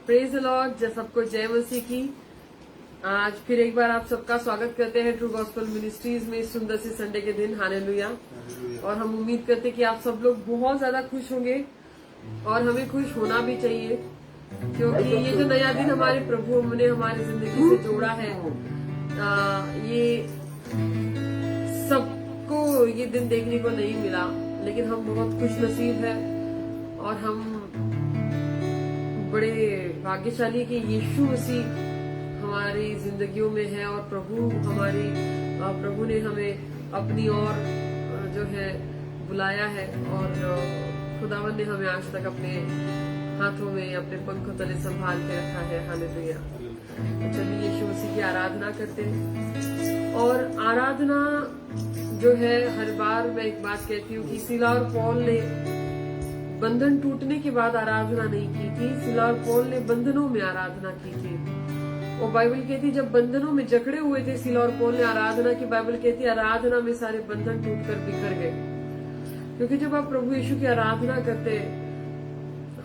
Praise the Lord, सबको जय मसीह की। आज फिर एक बार आप सबका स्वागत करते हैं ट्रू गॉस्पेल मिनिस्ट्रीज में इस सुंदर से संडे के दिन। हालेलुया। और हम उम्मीद करते हैं कि आप सब लोग बहुत ज्यादा खुश होंगे और हमें खुश होना भी चाहिए, क्योंकि ये जो नया दिन हमारे प्रभु ने हमारी जिंदगी से जोड़ा है, ये सबको ये दिन देखने को नहीं मिला, लेकिन हम बहुत खुश नसीब है और हम बड़े भाग्यशाली कि यीशु मसीह हमारी जिंदगियों में है और प्रभु ने हमें अपनी ओर जो है बुलाया है और खुदावन ने हमें आज तक अपने हाथों में अपने पंखों तले संभाल के रखा है। हालेलुया। तो चलिए यीशु मसीह की आराधना करते हैं। और आराधना जो है, हर बार मैं एक बात कहती हूँ कि सीला और पौल ने बंधन टूटने के बाद आराधना नहीं की थी। सीला और पौल ने बंधनों में आराधना की थी। और बाइबल कहती जब बंधनों में जकड़े हुए थे सीला और पौल ने आराधना की, बाइबल कहती आराधना में सारे बंधन टूटकर बिखर गए। क्योंकि जब आप प्रभु यीशु की आराधना करते हैं,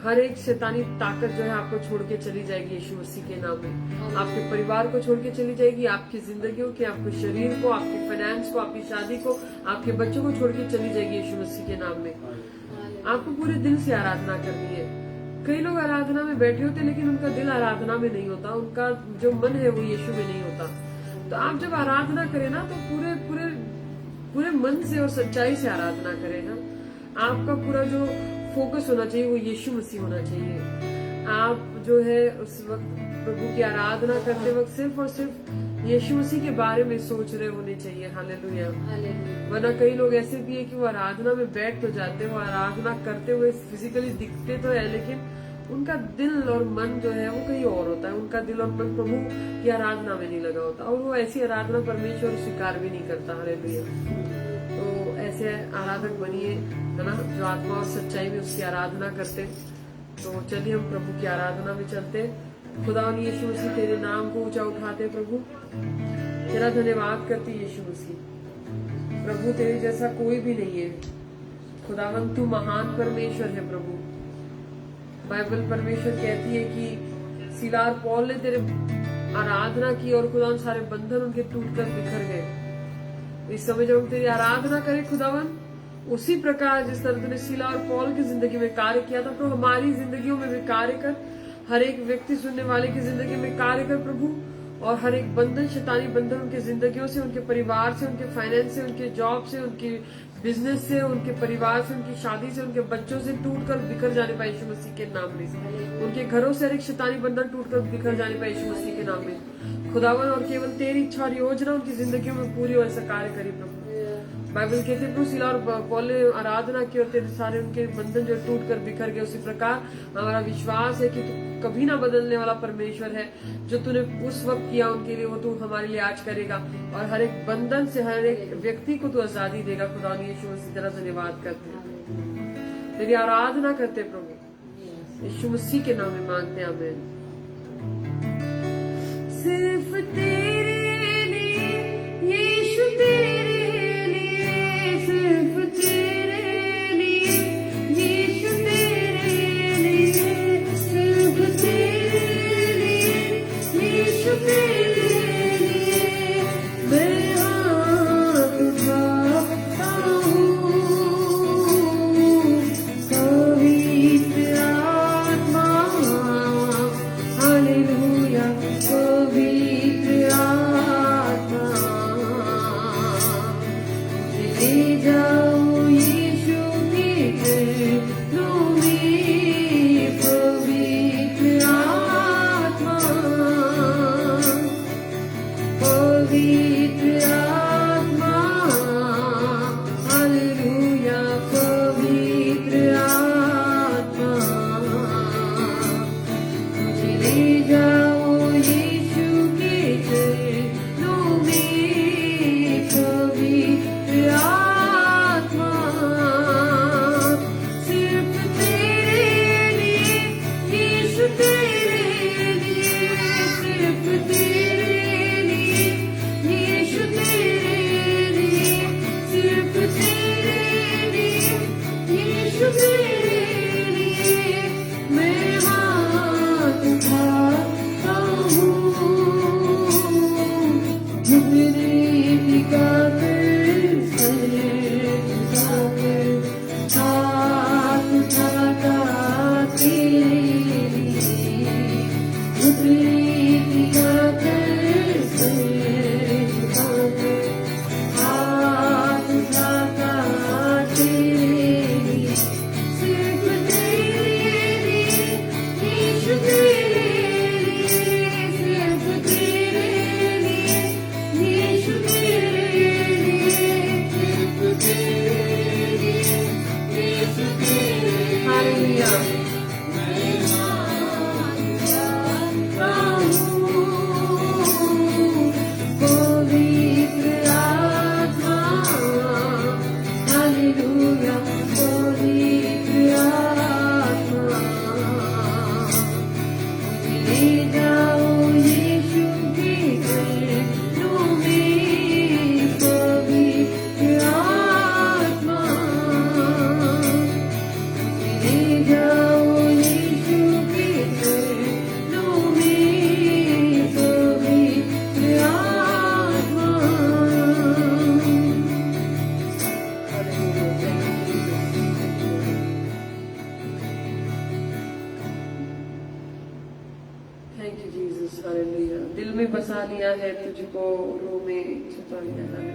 हर एक शैतानी ताकत जो है आपको छोड़ के चली जाएगी यीशु मसीह के नाम में। आपके परिवार को छोड़ के चली जाएगी, आपकी जिंदगियों के, आपके शरीर को, आपके फाइनेंस को, आपकी शादी को, आपके बच्चों को छोड़ के चली जाएगी यीशु मसीह के नाम में। आपको पूरे दिल से आराधना करनी है। कई लोग आराधना में बैठे होते लेकिन उनका दिल आराधना में नहीं होता, उनका जो मन है वो यीशु में नहीं होता। तो आप जब आराधना करें ना, तो पूरे पूरे पूरे मन से और सच्चाई से आराधना करें। ना, आपका पूरा जो फोकस होना चाहिए वो यीशु मसीह होना चाहिए। आप जो है उस वक्त प्रभु की आराधना करते वक्त सिर्फ और सिर्फ यीशु मसीह के बारे में सोच रहे होने चाहिए। हालेलुया। वरना कई लोग ऐसे भी है कि वो आराधना में बैठ तो जाते, वो आराधना करते हुए फिजिकली दिखते तो है, लेकिन उनका दिल और मन जो है वो कहीं और होता है। उनका दिल और मन प्रभु की आराधना में नहीं लगा होता और वो ऐसी आराधना परमेश्वर स्वीकार भी नहीं करता। हालेलुया। तो ऐसे आराधक बनिए, है ना, जो आत्मा और सच्चाई में उसकी आराधना करते। तो चलिए हम प्रभु की आराधना में चलते। खुदा यीशु मसीह तेरे नाम को ऊंचा उठाते प्रभु, तेरा धन्यवाद करती यीशु मसीह। प्रभु तेरे जैसा कोई भी नहीं है। खुदावन तू महान परमेश्वर है प्रभु। बाइबल परमेश्वर कहती है कि सीला और पौल ने तेरे आराधना की और खुदावन सारे बंधन उनके टूटकर बिखर गए। इस समय जब हम तेरी आराधना करें खुदावन, उसी प्रकार जिस तरह तूने सीला और पौल की जिंदगी में कार्य किया था, तो हमारी जिंदगियों में भी कार्य कर। हर एक व्यक्ति सुनने वाले की जिंदगी में कार्य कर प्रभु, और हर एक बंधन, शैतानी बंधन उनके जिंदगियों से, उनके परिवार से, उनके फाइनेंस से, उनके जॉब से, उनके बिजनेस से, उनके परिवार से, उनकी शादी से, उनके बच्चों से टूट कर बिखर जाने पाए यीशु मसीह के नाम में। उनके घरों से हर एक शैतानी बंधन टूट कर बिखर जाने पाए यीशु मसीह के नाम में। खुदावन और केवल तेरी इच्छा और योजना उनकी जिंदगियों में पूरी और ऐसा कार्य करी प्रभु। बाइबल कहती है सीला और पौल ने आराधना की और तेरे सारे उनके बंधन जो टूट कर बिखर गए। उसी प्रकार हमारा विश्वास है कि तू कभी ना बदलने वाला परमेश्वर है। जो तूने उस वक्त किया उनके लिए, वो तू हमारे लिए आज करेगा और हर एक बंधन से हर एक व्यक्ति को तू आजादी देगा। खुदा यीशु मसीह तेरा धन्यवाद करते, तेरी आराधना करते प्रभु, यीशु मसीह के नाम में मांगते हैं, आमीन। सिर्फ तेरे लिए यीशु, तेरे लिए, सिर्फ तेरे लिए यीशु, तेरे लिए, सिर्फ तेरे लिए यीशु, तेरे लिए मैं हाथ उठाता हूँ। पवित्र आत्मा, हालेलुया, पवित्र आत्मा ले जाओ यीशु के चरणों में। पवित्र आत्मा, पवित्र आत्मा, हालेलुया, पवित्र आत्मा मुझे ले जाओ यीशु के चरणों में। पवित्र आत्मा बसा लिया है, तुझको रूह में छुपा लिया है।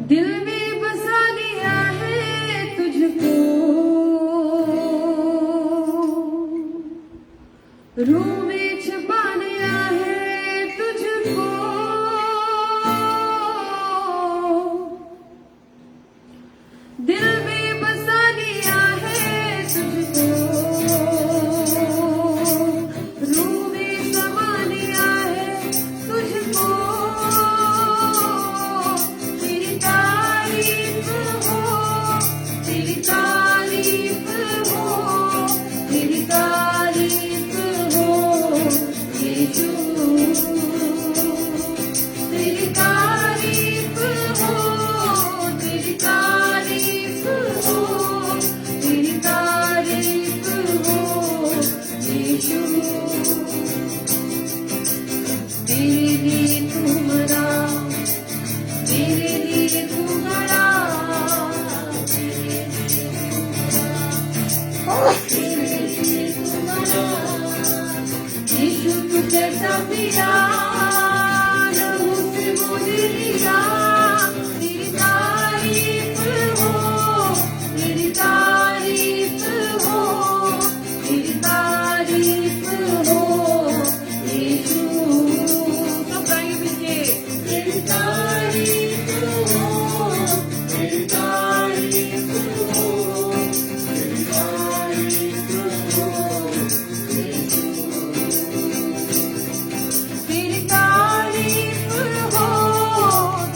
दिल में बसा लिया है तुझको, रूह में छुपा लिया है तुझको। दिल में बसा लिया है तुझको, रूह में समा लिया है तुझको। तेरी तारीफ हो, तेरी तारीफ हो, तेरी तारीफ हो यीशु। तेरी तारीफ हो, तेरी तारीफ हो, तेरी तारीफ हो यीशु। मेरे लिए तू मरा, मेरे लिए तू मरा, मेरे लिए तू मरा यीशु। तू कैसा पिया लहू से मुझे लिया। तेरी तारीफ हो, तेरी तारीफ हो, तेरी तारीफ हो यीशु। सब गाएंगे मिलके। तेरी तारीफ हो, तेरी तारीफ हो, तेरी तारीफ हो यीशु। तेरी तारीफ हो,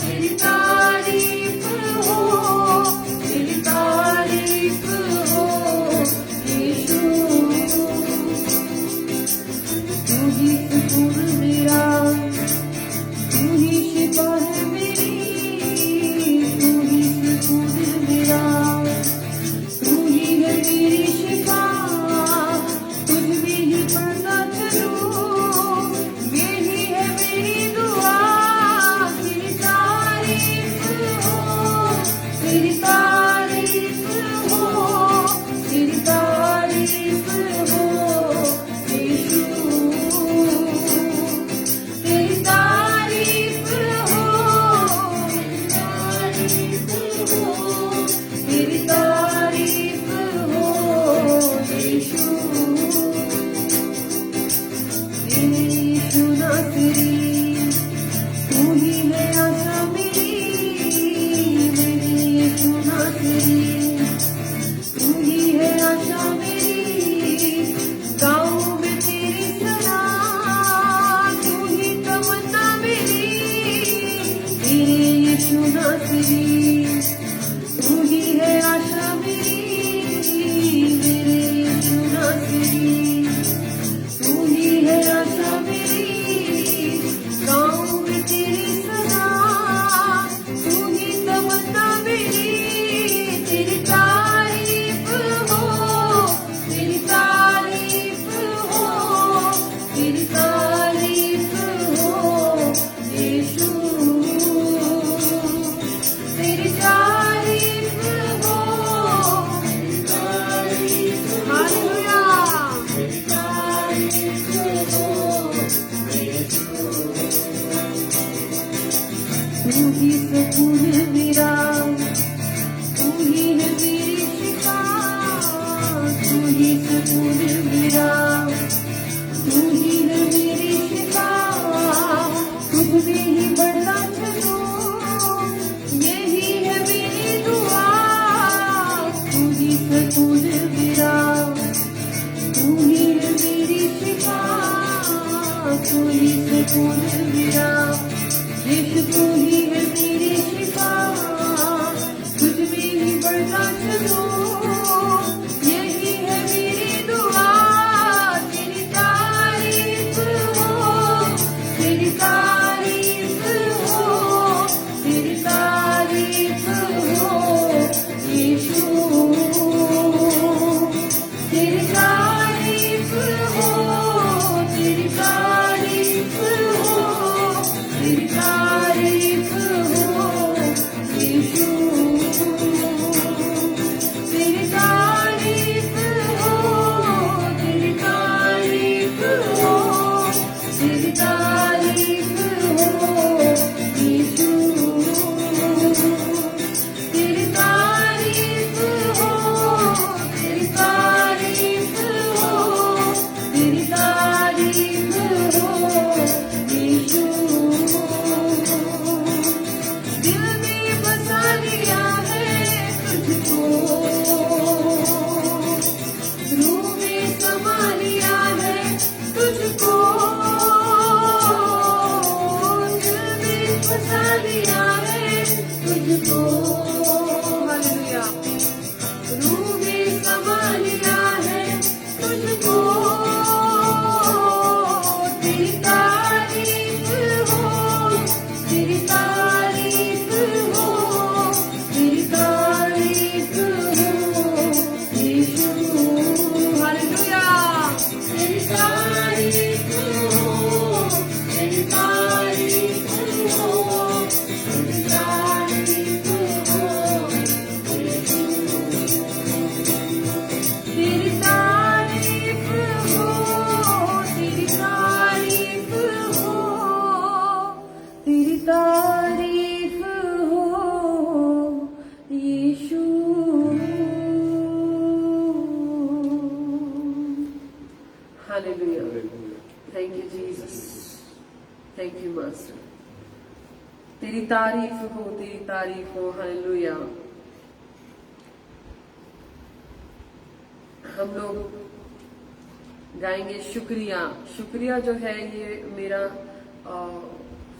तेरी तारीफ हो, तेरी तारीफ हो यीशु। तू ही सुकून मेरा, तू ही शिफा है मेरी। तू ही सुकून मेरा, तू ही है मेरी शिफा। तुझ में ही पढ़ना चलूं, यही है मेरी दुआ। तेरी तारीफ हो, तेरी तारीफ हो, तेरी तारीफ हो यीशु। तेरी तारीफ हो, तेरी तारीफ हो यीशु। मेरे यीशु नासरी, तू ही है आशा मेरी। मेरे यीशु नासरी, तू ही है आशा मेरी। गाँव में तेरी सना, तू ही तमन्ना मेरी। मेरे यीशु नासरी, तू ही है आशा मेरी। मेरे यीशु नासरी, तू ही है आशा मेरी। गाँव में तेरी सना, तू ही तमन्ना मेरी। तेरी तारीफ हो, तेरी तारीफ हो, तेरी तारीफ हो यीशु। तेरी तारीफ हो, तेरी तारीफ हो, हालेलुया। तेरी तारीफ हो यीशु। तू ही सुकून मेरा, तू ही है मेरी शिफा। तू ही सुकून मेरा, तू ही है मेरी शिफा। तुझ में ही बढ़ना चलूं, यही है मेरी दुआ। तू ही सुकून मेरा, तू ही है मेरी शिफा। तू ही सुकून मेरा यीशु, तू ही है मेरी शिफा। तुझ में ही बढ़ना चलूं, यही है मेरी दुआ। तारीफ हो। हालेलुया। हम लोग गाएंगे शुक्रिया। शुक्रिया जो है ये मेरा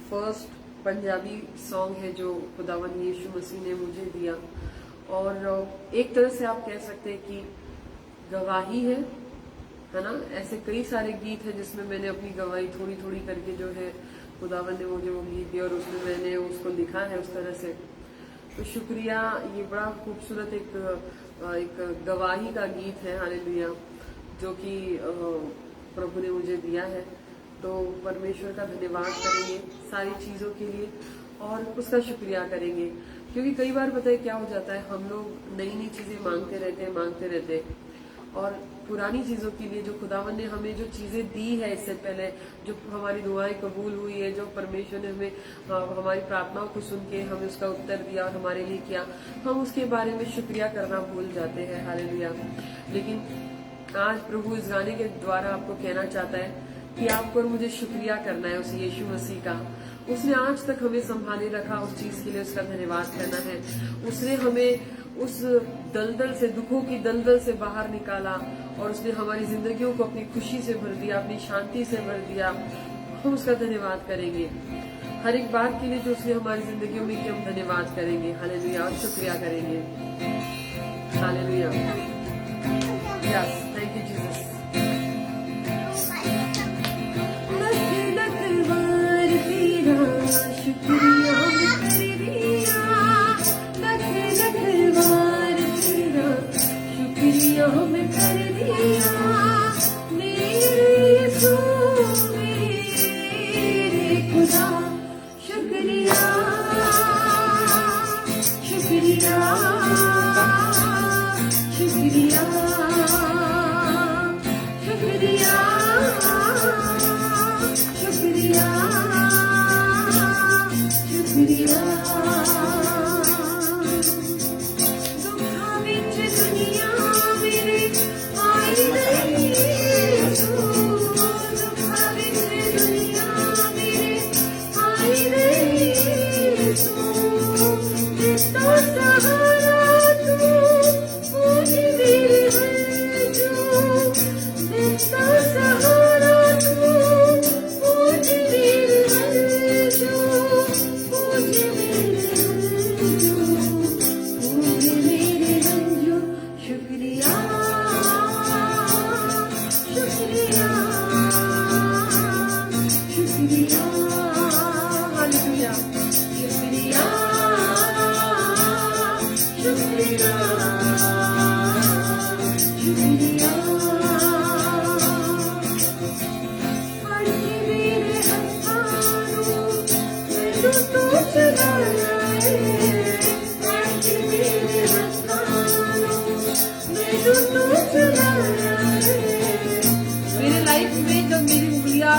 फर्स्ट पंजाबी सॉन्ग है जो खुदावंद यीशु मसीह ने मुझे दिया, और एक तरह से आप कह सकते हैं कि गवाही है ना। ऐसे कई सारे गीत हैं जिसमें मैंने अपनी गवाही थोड़ी थोड़ी करके जो है खुदावंद ने मुझे वो गीत दिया और उसमें मैंने उसको लिखा है उस तरह से। तो शुक्रिया ये बड़ा खूबसूरत एक गवाही का गीत है, हालेलुया, जो कि प्रभु ने मुझे दिया है। तो परमेश्वर का धन्यवाद करेंगे सारी चीजों के लिए और उसका शुक्रिया करेंगे, क्योंकि कई बार पता है क्या हो जाता है, हम लोग नई नई चीजें मांगते रहते हैं और पुरानी चीजों के लिए जो खुदावन ने हमें जो चीजें दी है इससे पहले, जो हमारी दुआएं कबूल हुई है, जो परमेश्वर ने हमें हमारी प्रार्थनाओं को सुन के हमें उसका उत्तर दिया और हमारे लिए किया, हम उसके बारे में शुक्रिया करना भूल जाते हैं। हालेलुया। लेकिन आज प्रभु इस गाने के द्वारा आपको कहना चाहता है कि आपको और मुझे शुक्रिया करना है उस यीशु मसीह का। उसने आज तक हमें संभाले रखा, उस चीज के लिए उसका धन्यवाद करना है। उसने हमें उस दलदल से, दुखों की दलदल से बाहर निकाला और उसने हमारी जिंदगियों को अपनी खुशी से भर दिया, अपनी शांति से भर दिया। हम उसका धन्यवाद करेंगे हर एक बात के लिए जो उसने हमारी जिंदगियों में किया, हम धन्यवाद करेंगे। हालेलुया। और शुक्रिया करेंगे। Hallelujah. Yes, thank you Jesus. शुक्रिया में कर दिया मेरे यीशु मेरे खुदा। शुक्रिया शुक्रिया शुक्रिया शुक्रिया शुक्रिया शुक्रिया।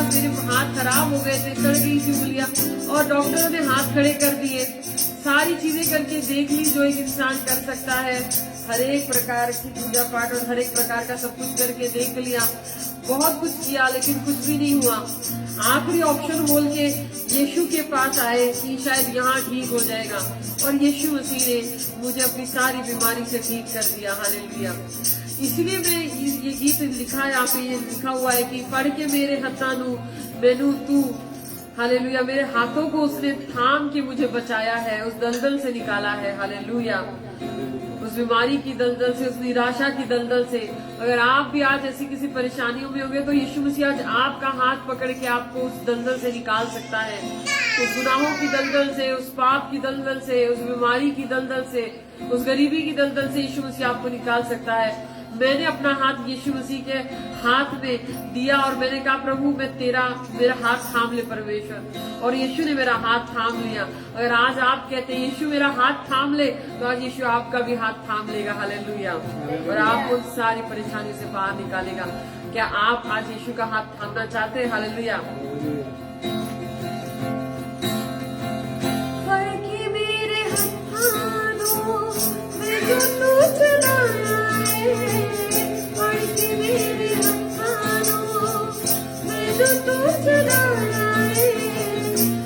मेरे हाथ खराब हो गए थे, सड़ गई थी उंगलियां और डॉक्टरों ने हाथ खड़े कर दिए। सारी चीजें करके देख ली जो एक इंसान कर सकता है, हर एक प्रकार की पूजा पाठ और हर एक प्रकार का सब कुछ करके देख लिया, बहुत कुछ किया, लेकिन कुछ भी नहीं हुआ। आखिरी ऑप्शन बोल के यीशु के पास आए कि शायद यहाँ ठीक हो जाएगा, और यीशु मसीह ने मुझे अपनी सारी बीमारी से ठीक कर दिया। हालेलुया। इसलिए मैं ये गीत लिखा है, यहाँ पे ये लिखा हुआ है कि पढ़ के मेरे हथानू मैनू तू, हालेलुया, मेरे हाथों को उसने थाम के मुझे बचाया है, उस दलदल से निकाला है। हालेलुया। उस बीमारी की दलदल से, उस निराशा की दलदल से। अगर आप भी आज ऐसी किसी परेशानियों में होंगे तो यीशु मसीह आज आपका हाथ पकड़ के आपको उस दलदल से निकाल सकता है, उस गुनाहों की दलदल से, उस पाप की दलदल से, उस बीमारी की दलदल से, उस गरीबी की दलदल से यीशु मसीह आपको निकाल सकता है। मैंने अपना हाथ यीशु मसीह के हाथ में दिया और मैंने कहा प्रभु मैं मेरा हाथ थाम ले परमेश्वर, और यीशु ने मेरा हाथ थाम लिया। अगर आज आप कहते हैं यीशु मेरा हाथ थाम ले, तो आज यीशु आपका भी हाथ थाम लेगा। हालेलुया। और आपको सारी परेशानी से बाहर निकालेगा। क्या आप आज यीशु का हाथ थामना चाहते हैं? हालेलुया।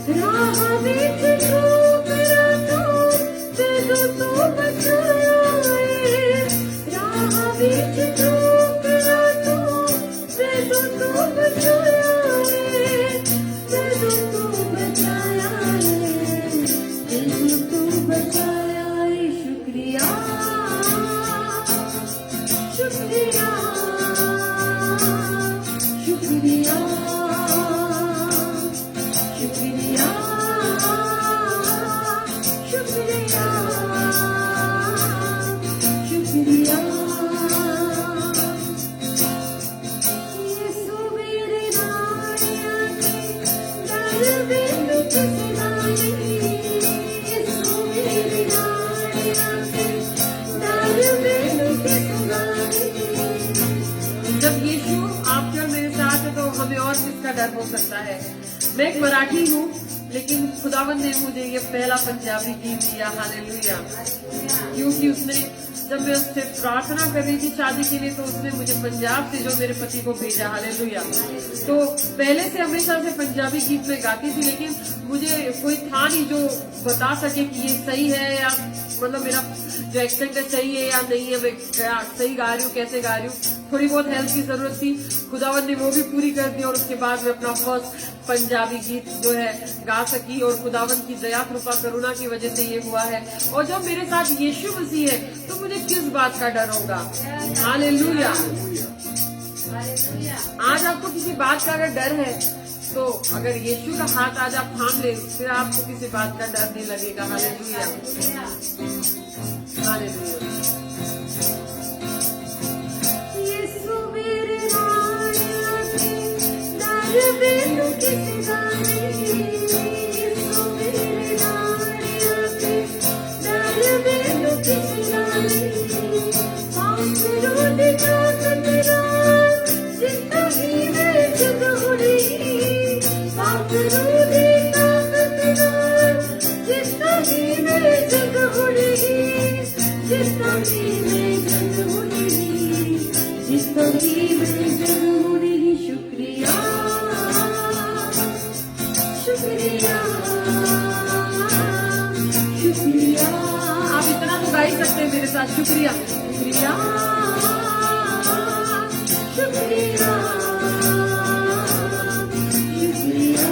राह में बचाया, शुक्रिया शुक्रिया शुक्रिया शुक्रिया शुक्रिया शुक्रिया। यीशु मेरे नाया के दरबिन किसनाई, यीशु मेरे नाया के दरबिन किसनाई। जब यीशु आपके और मेरे साथ है तो हमें और किसका डर हो सकता है। मैं एक मराठी हूँ, लेकिन खुदावन ने मुझे ये पहला पंजाबी गीत दिया, हालेलुया। क्योंकि उसने, जब मैं उससे प्रार्थना कर रही थी शादी के लिए, तो उसने मुझे पंजाब से जो मेरे पति को भेजा, हालेलुया। तो पहले से हमेशा से पंजाबी गीत में गाती थी, लेकिन मुझे कोई था नहीं जो बता सके कि ये सही है या मतलब मेरा जो एक्सेंट है सही है या नहीं है, मैं सही गा रही हूँ, कैसे गा रही हूँ। थोड़ी बहुत हेल्प की जरूरत थी, खुदावन ने वो भी पूरी कर दी और उसके बाद मैं अपना फर्स्ट पंजाबी गीत जो है गा सकी। और खुदावन की दया कृपा करुणा की वजह से ये हुआ है। और जब मेरे साथ यीशु मसीह है तो मुझे किस बात का डर होगा। हालेलुया। आज आपको किसी बात का अगर डर है तो अगर यीशु का हाथ आज आप थाम ले, फिर आपको किसी बात का डर नहीं लगेगा। Hallelujah hallelujah. यीशु मेरे नाया के दरबिन किसनाई, यीशु मेरे नाया के दरबिन किसनाई। पाखरू दिखा तेरा जिंदगी में जग उड़ी, पाखरू दिखा तेरा जिंदगी में जग उड़ी, जिंदगी में जग उड़ी, जिंदगी में जग उड़ी। शुक्रिया शुक्रिया शुक्रिया। आप इतना तो गा ही सकते हैं मेरे साथ, शुक्रिया शुक्रिया शुक्रिया शुक्रिया।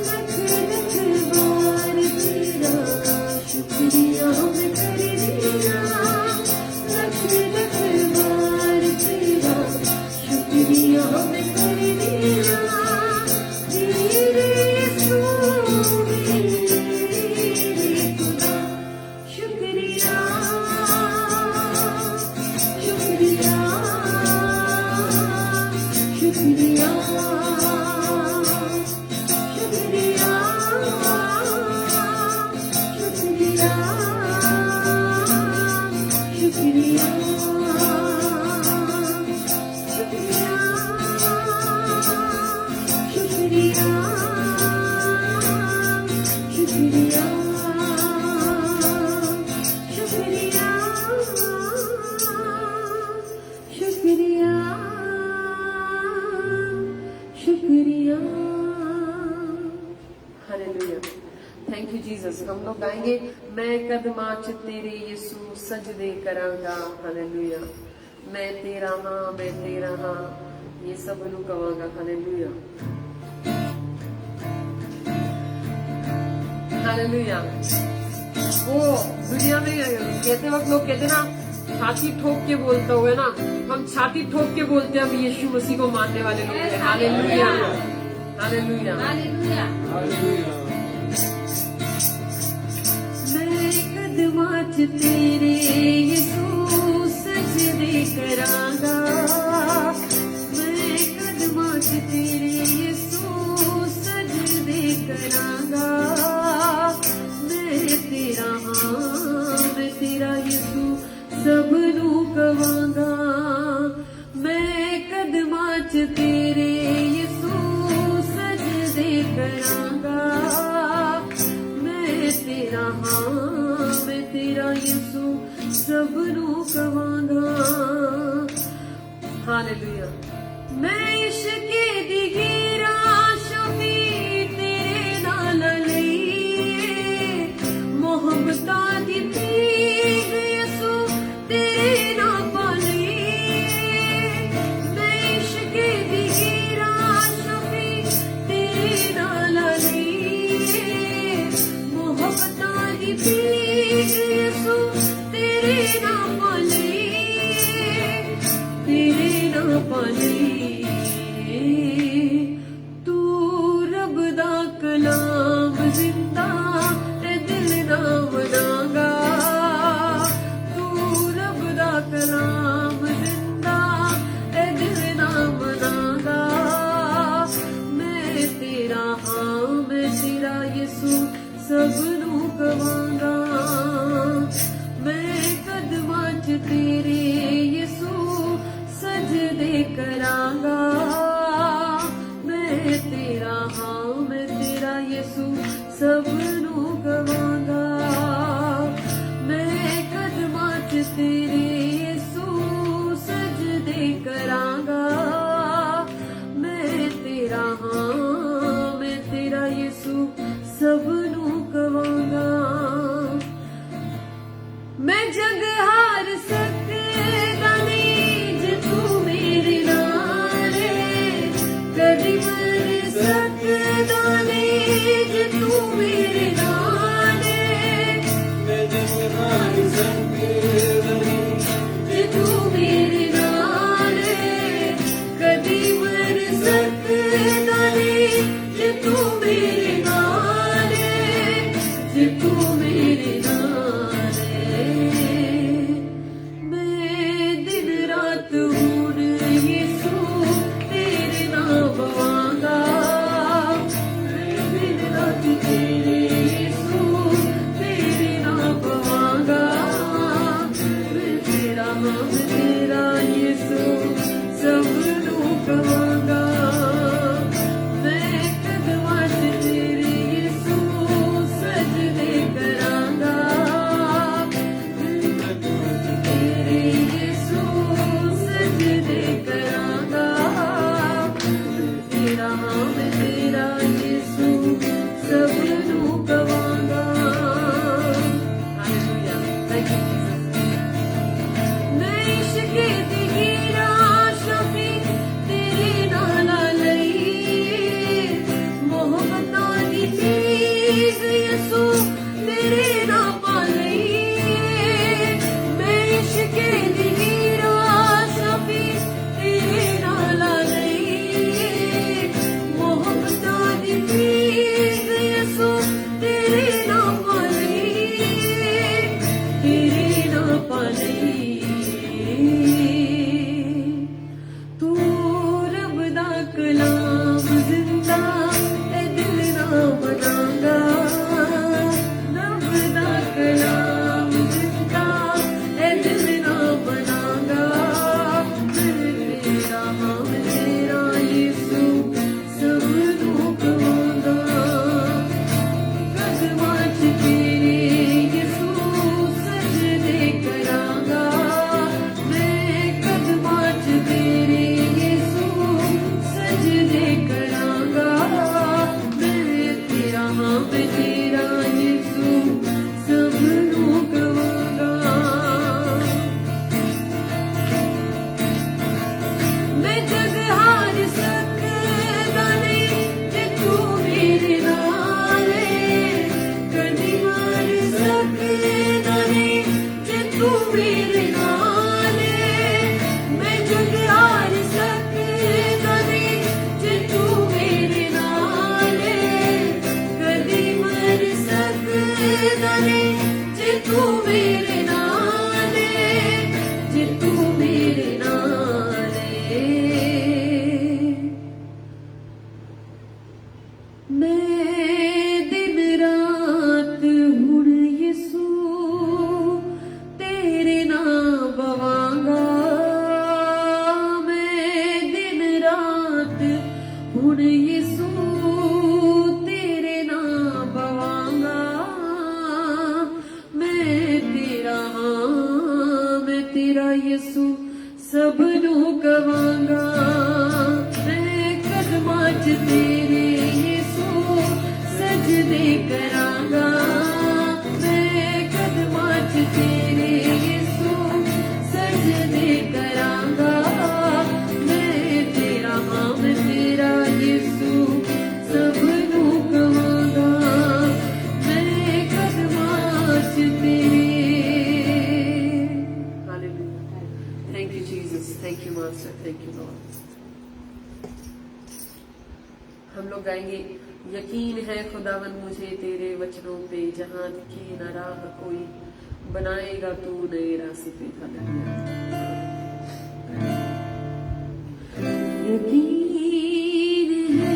लख लख बार तेरा शुक्रिया मैं कर दिया, लख लख बार तेरा शुक्रिया मैं कर दिया। तेरे यीशु मेरे खुदा शुक्रिया शुक्रिया शुक्रिया शुक्रिया शुक्रिया शुक्रिया शुक्रिया शुक्रिया शुक्रिया शुक्रिया शुक्रिया। हालेलुया। Thank you Jesus. हम लोग गाएंगे, मैं कदमां च तेरे यीशु सजदे करांगा। हालेलुया। मैं तेरा हाँ ये सब नू कवांगा। Hallelujah hallelujah. वो दुनिया में कहते वक्त लोग कहते ना, छाती ठोक के बोलता हुए ना, हम छाती ठोक के बोलते हैं हम यीशु मसीह को मानने वाले लोग हैं। Hallelujah hallelujah hallelujah. मैं कदमां च तेरे यीशु सजदे करांगा, मैं कदमां च तेरे यीशु सजदे करांगा। मैं तेरा यीशु सब नू कवांगा, मैं कदमां च तेरे यीशु सजदे करांगा। मैं तेरा यीशु सब नू कवांगा। हालेलुया। मैं इश्क दी हीरा शफी तेरे नाल लईए, मोहब्बतां दी भीख यसू तेरे नाल पालीए। मैं इश्क दी हीरा शफी तेरे नाल लईए, सबनू कवांगा मैं कदमां च तेरे यसू सजदे करांगा मैं तेरा हाँ मैं तेरा यसू सबनू कवांगा मैं कदमां च तेरे यसू सजदे करांगा मैं तेरा हाँ मैं तेरा यसू सबनू कवांगा मैं जग हार सकदा नहीं जे तू मेरे नाल है कदी मर सकदा नहीं जे तू मेरे नाल है मैं जग हार सकदा नहीं जे तू मेरे नाल है कदी मर सकदा नहीं जे तू मेरे नाल है जे तू मेरे नाल है मैं दिन रात हुण यीशु तेरे नाम बवांगा मैं दिन रात तेरे यीशु तेरे नाम बवांगा मैं तेरा नाम तेरा यीशु सबनू कवांगा मैं कदमां च तेरे यीशु सजदे करांगा तेरे यीशु सजदे करांगा तेरा हाँ मैं तेरा यीशु सबनू कवांगा हालेलुया थैंक यू जीसस मैं इश्क दी हीरा शफी तेरे नाला लई मोहब्बतां दी चीज यसू तेरे नाम पालई मैं इश्क दी हीरा शफी तेरे नाला लई मोहब्बतां दी चीज यसू तेरे नाम पालई तेरे नाम पालई तू रब दा कलाम जिंदा ए दिल ना बनांगा रब दा कलाम जिंदा ए दिल ना बनांगा मैं तेरा हाँ मैं तेरा यीशु सबनू कवांगा कदमां च तेरे यीशु सजदे करांगा मैं कदमां च तेरे यीशु सजदे करांगा मैं तेरा हाँ मैं तेरा यीशु सबनू कवांगा मैं जग हार सकदा नहीं जे तू मेरे नाल है कदी मर सकदा नहीं जे तू मेरे नाल है मैं जग हार सकदा नहीं जे तू मेरे नाल है कदी मर सकदा नहीं जे तू मेरे नाल है जे तू मेरे नाल है मैं दिन रात हुण यीशु तेरे नाम बवांगा मैं दिन रात हुण यीशु तेरे नाम बवांगा मैं तेरा हाँ मैं तेरा यीशु सबनू कवांगा मैं कदमां च तेरे यीशु सजदे करांगा मैं कदमां च तेरे यीशु सजदे करांगा मैं तेरा हाँ मैं तेरा यीशु सबनू कवांगा मैं कदमां च तेरे hallelujah thank you Jesus thank you master thank you Lord हम लोग गाएंगे यकीन है खुदावन मुझे तेरे वचनों पे जहां दिखे न राह कोई बनाएगा तू नए रास्ते हालेलुया यकीन है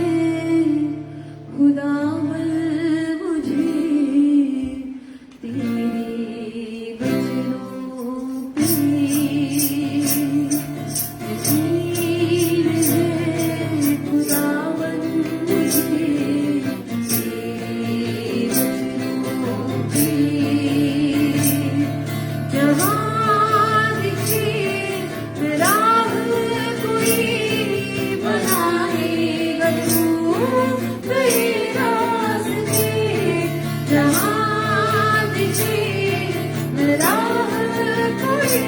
खुदावन मुझे जहाँ दिखे राह कोई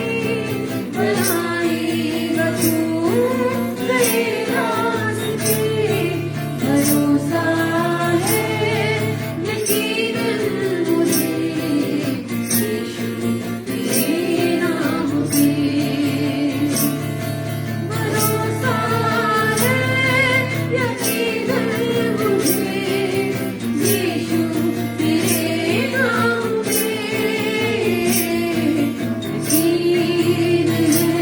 बनाएगा तू नए रास्ते भरोसा है यकीनन मुझे यीशु तेरे नाम पे भरोसा है यकीनन मुझे यीशु तेरे नाम पे यकीन है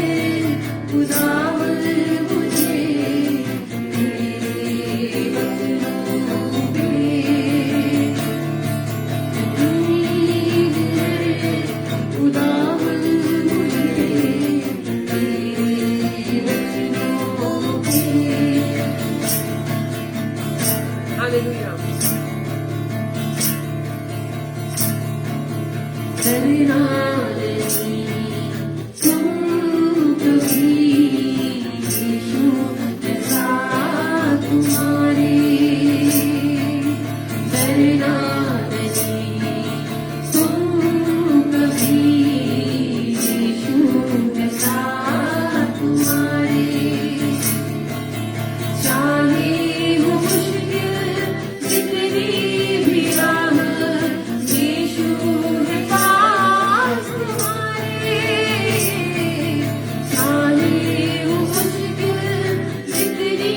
खुदावंद मुझे तेरे वचनों पे यकीन है खुदावंद मुझे तेरे वचनों पे हालेलुया। डरना नहीं तुम कभी यीशु ऐसा तुम्हारे डरना नहीं तुम कभी यीशु ऐसा तुम्हारे चाहे वो मुश्किल जितनी भी राह यीशु है पास तुम्हारे चाहे वो मुश्किल जितनी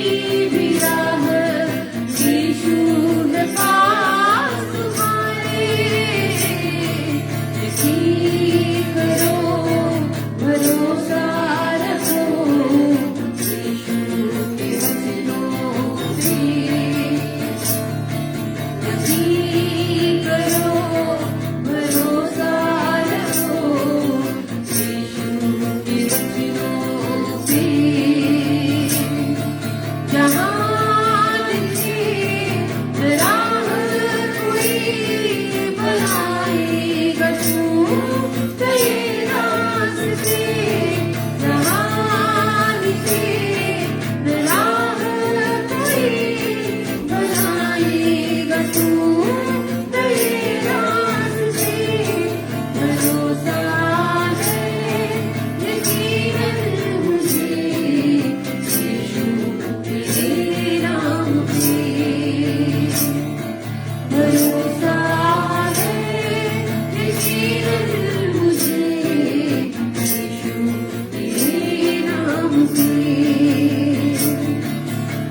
भी राह यीशु है पास तुम्हारे यकीन करो भरोसा रखो यीशु के वचनों पे यकीन करो भरोसा रखो यीशु के वचनों पे जहाँ दिखे राह कोई बनाएगा तू नए रास्ते जहाँ दिखे राह कोई बनाएगा तू नए रास्ते भरोसा है यकीनन मुझे यीशु तेरे नाम पे भरोसा है यकीनन मुझे यीशु तेरे नाम पे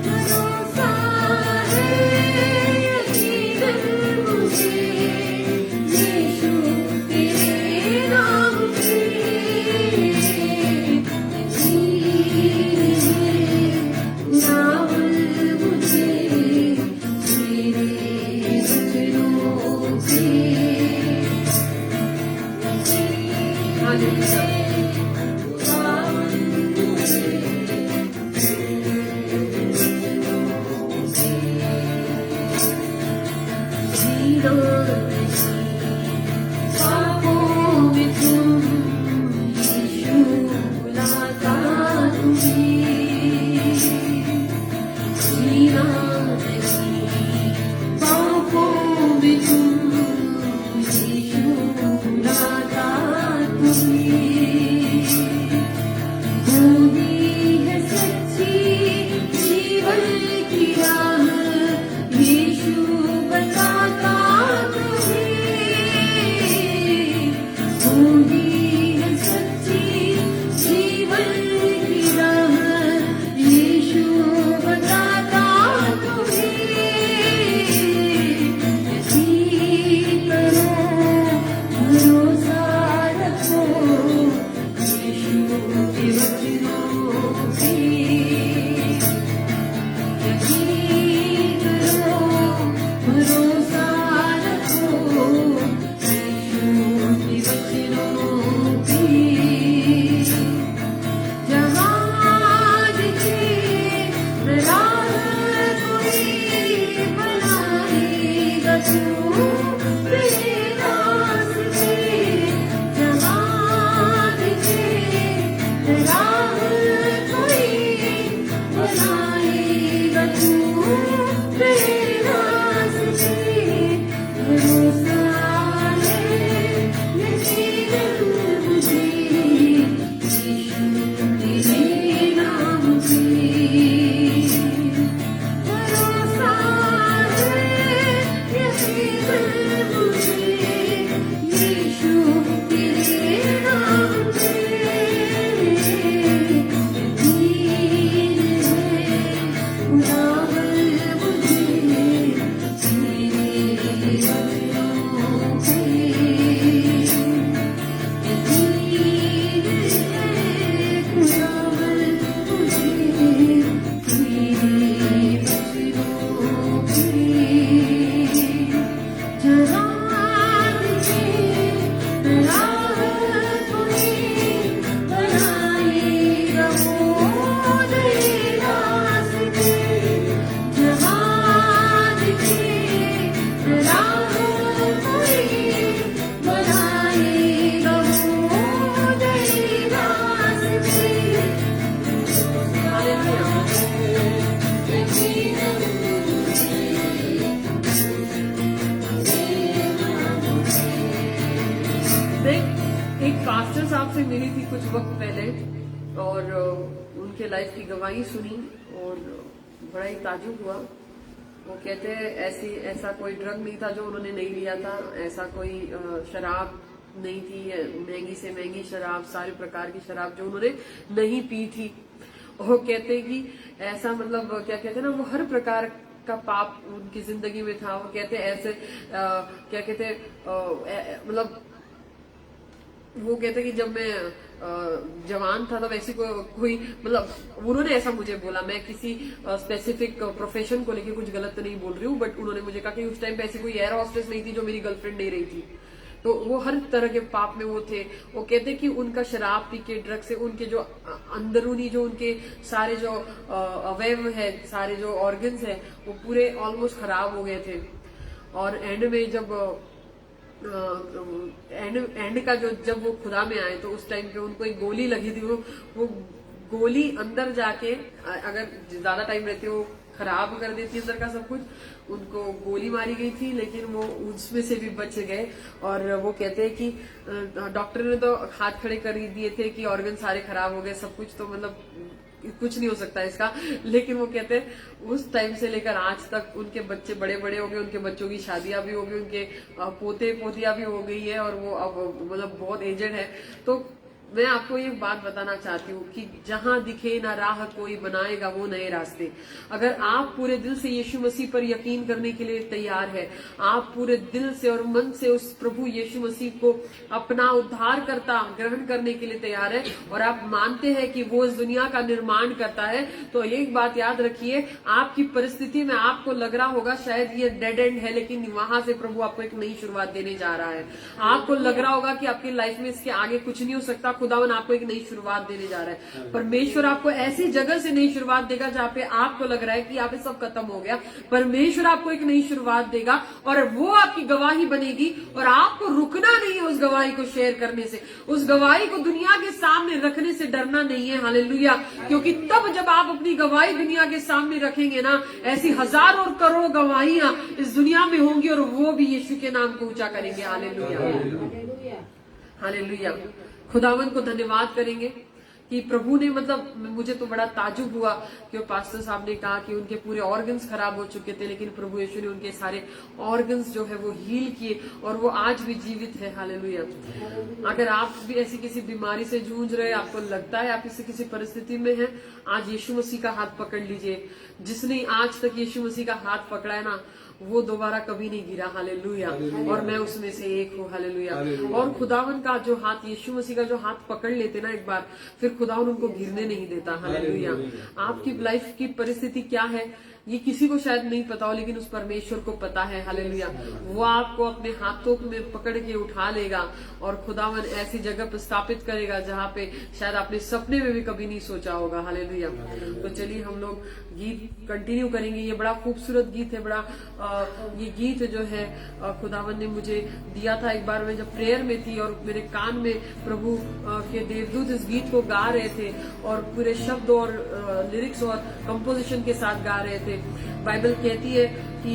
भरोसा है यकीनन मुझे यीशु तेरे नाम पे यकीन है खुदावंद मुझे तेरे वचनों पे हालेलुया। खुदावंद मुझे जीना नहीं ख्वाबों में तुम यीशु बुलाता तुम्हें जीना नहीं ख्वाबों में तुम यीशु बुलाता तुम्हें पास्टर साहब से मिली थी कुछ वक्त पहले और उनके लाइफ की गवाही सुनी और बड़ा ही ताजुब हुआ। वो कहते हैं ऐसा कोई ड्रग नहीं था जो उन्होंने नहीं लिया था, ऐसा कोई शराब नहीं थी, महंगी से महंगी शराब, सारे प्रकार की शराब जो उन्होंने नहीं पी थी। वो कहते हैं कि ऐसा मतलब क्या कहते हैं ना, वो हर प्रकार का पाप उनकी जिंदगी में था। वो कहते हैं ऐसे क्या कहते हैं मतलब वो कहते कि जब मैं जवान था तब ऐसी कोई मतलब उन्होंने ऐसा मुझे बोला, मैं किसी स्पेसिफिक प्रोफेशन को लेके कुछ गलत तो नहीं बोल रही हूँ, बट उन्होंने मुझे कहा कि उस टाइम पे ऐसी कोई एयर हॉस्टेस नहीं थी जो मेरी गर्लफ्रेंड नहीं रही थी। तो वो हर तरह के पाप में वो थे। वो कहते कि उनका शराब पी के, ड्रग से उनके जो अंदरूनी जो उनके सारे जो अवयव है, सारे जो ऑर्गन्स है, वो पूरे ऑलमोस्ट खराब हो गए थे। और एंड में जब एंड का जो जब वो खुदा में आए तो उस टाइम पे उनको एक गोली लगी थी। वो गोली अंदर जाके अगर ज्यादा टाइम रहती वो खराब कर देती अंदर का सब कुछ। उनको गोली मारी गई थी लेकिन वो उसमें से भी बच गए। और वो कहते हैं कि डॉक्टर ने तो हाथ खड़े कर दिए थे कि ऑर्गन सारे खराब हो गए, सब कुछ तो मतलब कुछ नहीं हो सकता इसका। लेकिन वो कहते हैं उस टाइम से लेकर आज तक उनके बच्चे बड़े बड़े हो गए, उनके बच्चों की शादियां भी हो गई, उनके पोते पोतियां भी हो गई है और वो अब मतलब बहुत एजेड है। तो मैं आपको ये बात बताना चाहती हूँ कि जहां दिखे ना राह कोई बनाएगा वो नए रास्ते। अगर आप पूरे दिल से यीशु मसीह पर यकीन करने के लिए तैयार है, आप पूरे दिल से और मन से उस प्रभु यीशु मसीह को अपना उद्धारकर्ता ग्रहण करने के लिए तैयार है और आप मानते हैं कि वो इस दुनिया का निर्माण करता है, तो एक बात याद रखिए, आपकी परिस्थिति में आपको लग रहा होगा शायद ये डेड एंड है, लेकिन वहां से प्रभु आपको एक नई शुरुआत देने जा रहा है। आपको लग रहा होगा कि आपकी लाइफ में इसके आगे कुछ नहीं हो सकता, खुदावन आपको एक नई शुरुआत देने जा रहा है। परमेश्वर आपको ऐसी जगह से नई शुरुआत देगा जहां पे आपको लग रहा है कि यहाँ पे सब खत्म हो गया। परमेश्वर आपको एक नई शुरुआत देगा और वो आपकी गवाही बनेगी और आपको रुकना नहीं है उस गवाही को शेयर करने से, उस गवाही को दुनिया के सामने रखने से डरना नहीं है। हालेलुया। क्योंकि तब जब आप अपनी गवाही दुनिया के सामने रखेंगे ना, ऐसी हजारों और करोड़ों गवाहियां इस दुनिया में होंगी और वो भी यीशु के नाम को ऊंचा करेंगे। Hallelujah, hallelujah. खुदावन को धन्यवाद करेंगे कि प्रभु ने मतलब मुझे तो बड़ा ताजुब हुआ कि वो पास्टर साहब ने कहा कि उनके पूरे ऑर्गन्स खराब हो चुके थे, लेकिन प्रभु यीशु ने उनके सारे ऑर्गन्स जो है वो हील किए और वो आज भी जीवित है। हालेलुया। अगर आप भी ऐसी किसी बीमारी से जूझ रहे, आपको लगता है आप किसी परिस्थिति में हैं, आज यीशु मसीह का हाथ पकड़ लीजिए। जिसने आज तक यीशु मसीह का हाथ पकड़ा है ना, वो दोबारा कभी नहीं गिरा। हालेलुया। और मैं उसमें से एक हूँ। हालेलुया। और खुदावन का जो हाथ, यीशु मसीह का जो हाथ पकड़ लेते ना एक बार, फिर खुदावन उनको गिरने नहीं देता। हालेलुया। आपकी लाइफ की परिस्थिति क्या है ये किसी को शायद नहीं पता हो, लेकिन उस परमेश्वर को पता है। हालेलुया। वो आपको अपने हाथों में पकड़ के उठा लेगा और खुदावन ऐसी जगह पर स्थापित करेगा जहाँ पे शायद आपने सपने में भी कभी नहीं सोचा होगा। हालेलुया। तो चलिए हम लोग गीत कंटिन्यू करेंगे। ये बड़ा खूबसूरत गीत है, बड़ा ये गीत जो है खुदावन ने मुझे दिया था एक बार मैं जब प्रेयर में थी और मेरे कान में प्रभु के देवदूत इस गीत को गा रहे थे और पूरे शब्द और लिरिक्स और कंपोजिशन के साथ गा रहे थे। बाइबल कहती है कि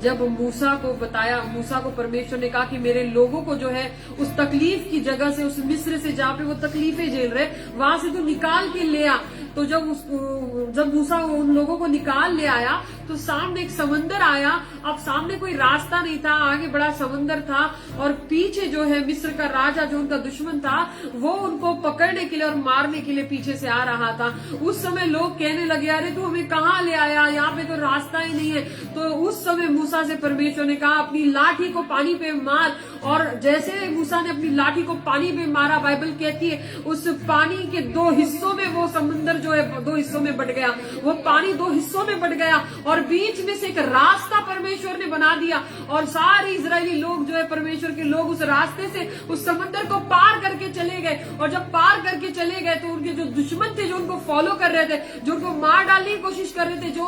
जब मूसा को परमेश्वर ने कहा कि मेरे लोगों को जो है उस तकलीफ की जगह से, उस मिस्र से जहाँ पे वो तकलीफें झेल रहे, वहां से तो निकाल के ले आ। तो जब मूसा उन लोगों को निकाल ले आया तो सामने एक समंदर आया। अब सामने कोई रास्ता नहीं था, आगे बड़ा समंदर था और पीछे जो है मिस्र का राजा जो उनका दुश्मन था वो उनको पकड़ने के लिए और मारने के लिए पीछे से आ रहा था। उस समय लोग कहने लगे, अरे तू हमें कहाँ ले आया, यहाँ पे तो रास्ता ही नहीं है। तो उस समय मूसा से परमेश्वर ने कहा अपनी लाठी को पानी पे मार। और जैसे मूसा ने अपनी लाठी को पानी पे मारा, बाइबल कहती है उस पानी के दो हिस्सों में वो समंदर जो है दो हिस्सों में बट गया, वो पानी दो हिस्सों में बट गया और बीच में से एक रास्ता परमेश्वर ने बना दिया और सारे इजरायली लोग जो है परमेश्वर के लोग उस रास्ते से उस समंदर को पार करके चले गए। और जब पार करके चले गए तो उनके जो दुश्मन थे, जो उनको फॉलो कर रहे थे, जो उनको मार डालने की कोशिश कर रहे थे, जो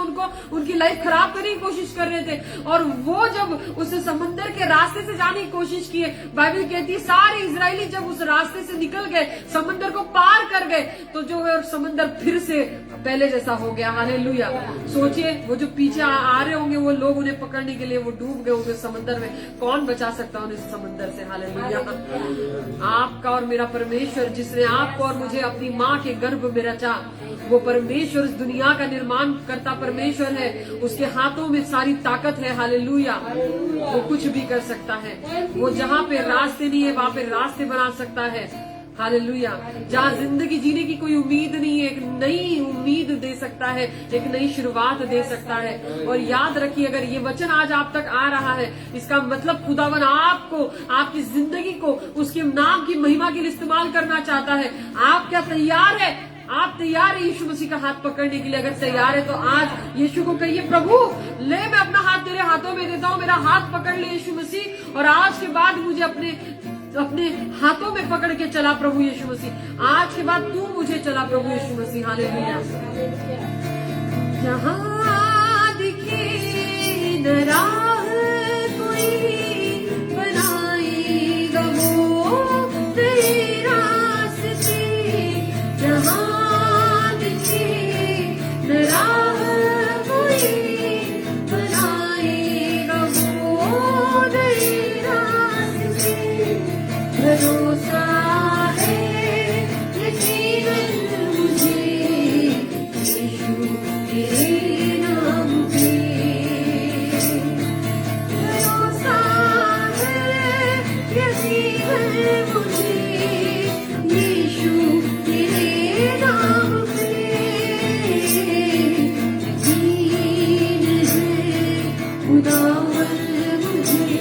उनकी लाइफ खराब करने की कोशिश कर रहे थे, और वो जब उस समंदर के रास्ते से जाने की कोशिश किए, बाइबल कहती है सारे इजरायली जब उस रास्ते से निकल गए, समंदर को पार कर गए, तो जो है समंदर फिर से पहले जैसा हो गया। हालेलुया। सोचिए वो जो पीछे आ रहे होंगे वो लोग, उन्हें पकड़ने के लिए वो डूब गए होंगे समंदर में, कौन बचा सकता है उन्हें इस समंदर से। हालेलुया। आपका और मेरा परमेश्वर, जिसने आपको और मुझे अपनी माँ के गर्भ में रचा, वो परमेश्वर इस दुनिया का निर्माण करता परमेश्वर है। उसके हाथों में सारी ताकत है। हालेलुया। वो कुछ भी कर सकता है। वो जहाँ पे रास्ते नहीं है वहां पे रास्ते बना सकता है। हालेलुया। जहाँ जिंदगी जीने की कोई उम्मीद नहीं है, एक नई उम्मीद दे सकता है, एक नई शुरुआत दे सकता है। और याद रखिए, अगर ये वचन आज आप तक आ रहा है, इसका मतलब खुदावन आपको, आपकी जिंदगी को उसके नाम की महिमा के लिए इस्तेमाल करना चाहता है। आप क्या तैयार है? आप तैयार है यीशु मसीह का हाथ पकड़ने के लिए? अगर तैयार है तो आज यीशु को कहिए, प्रभु ले, मैं अपना हाथ तेरे हाथों में देता हूँ, मेरा हाथ पकड़ ले यीशु मसीह, और आज के बाद मुझे अपने हाथों में पकड़ के चला प्रभु यीशु मसीह। आज के बाद तू मुझे चला प्रभु यीशु मसीह। हालेलुया। जहाँ दिखे न राह कोई बनाएगा वो तेरे रास्ते, जहाँ दिखे न राह कोई बनाएगा वो तेरे रास्ते। भरोसा है यकीनन मुझे यीशु तेरे नाम पे। भरोसा है यकीनन मुझे यीशु तेरे नाम पे। यकीन है खुदावन मुझे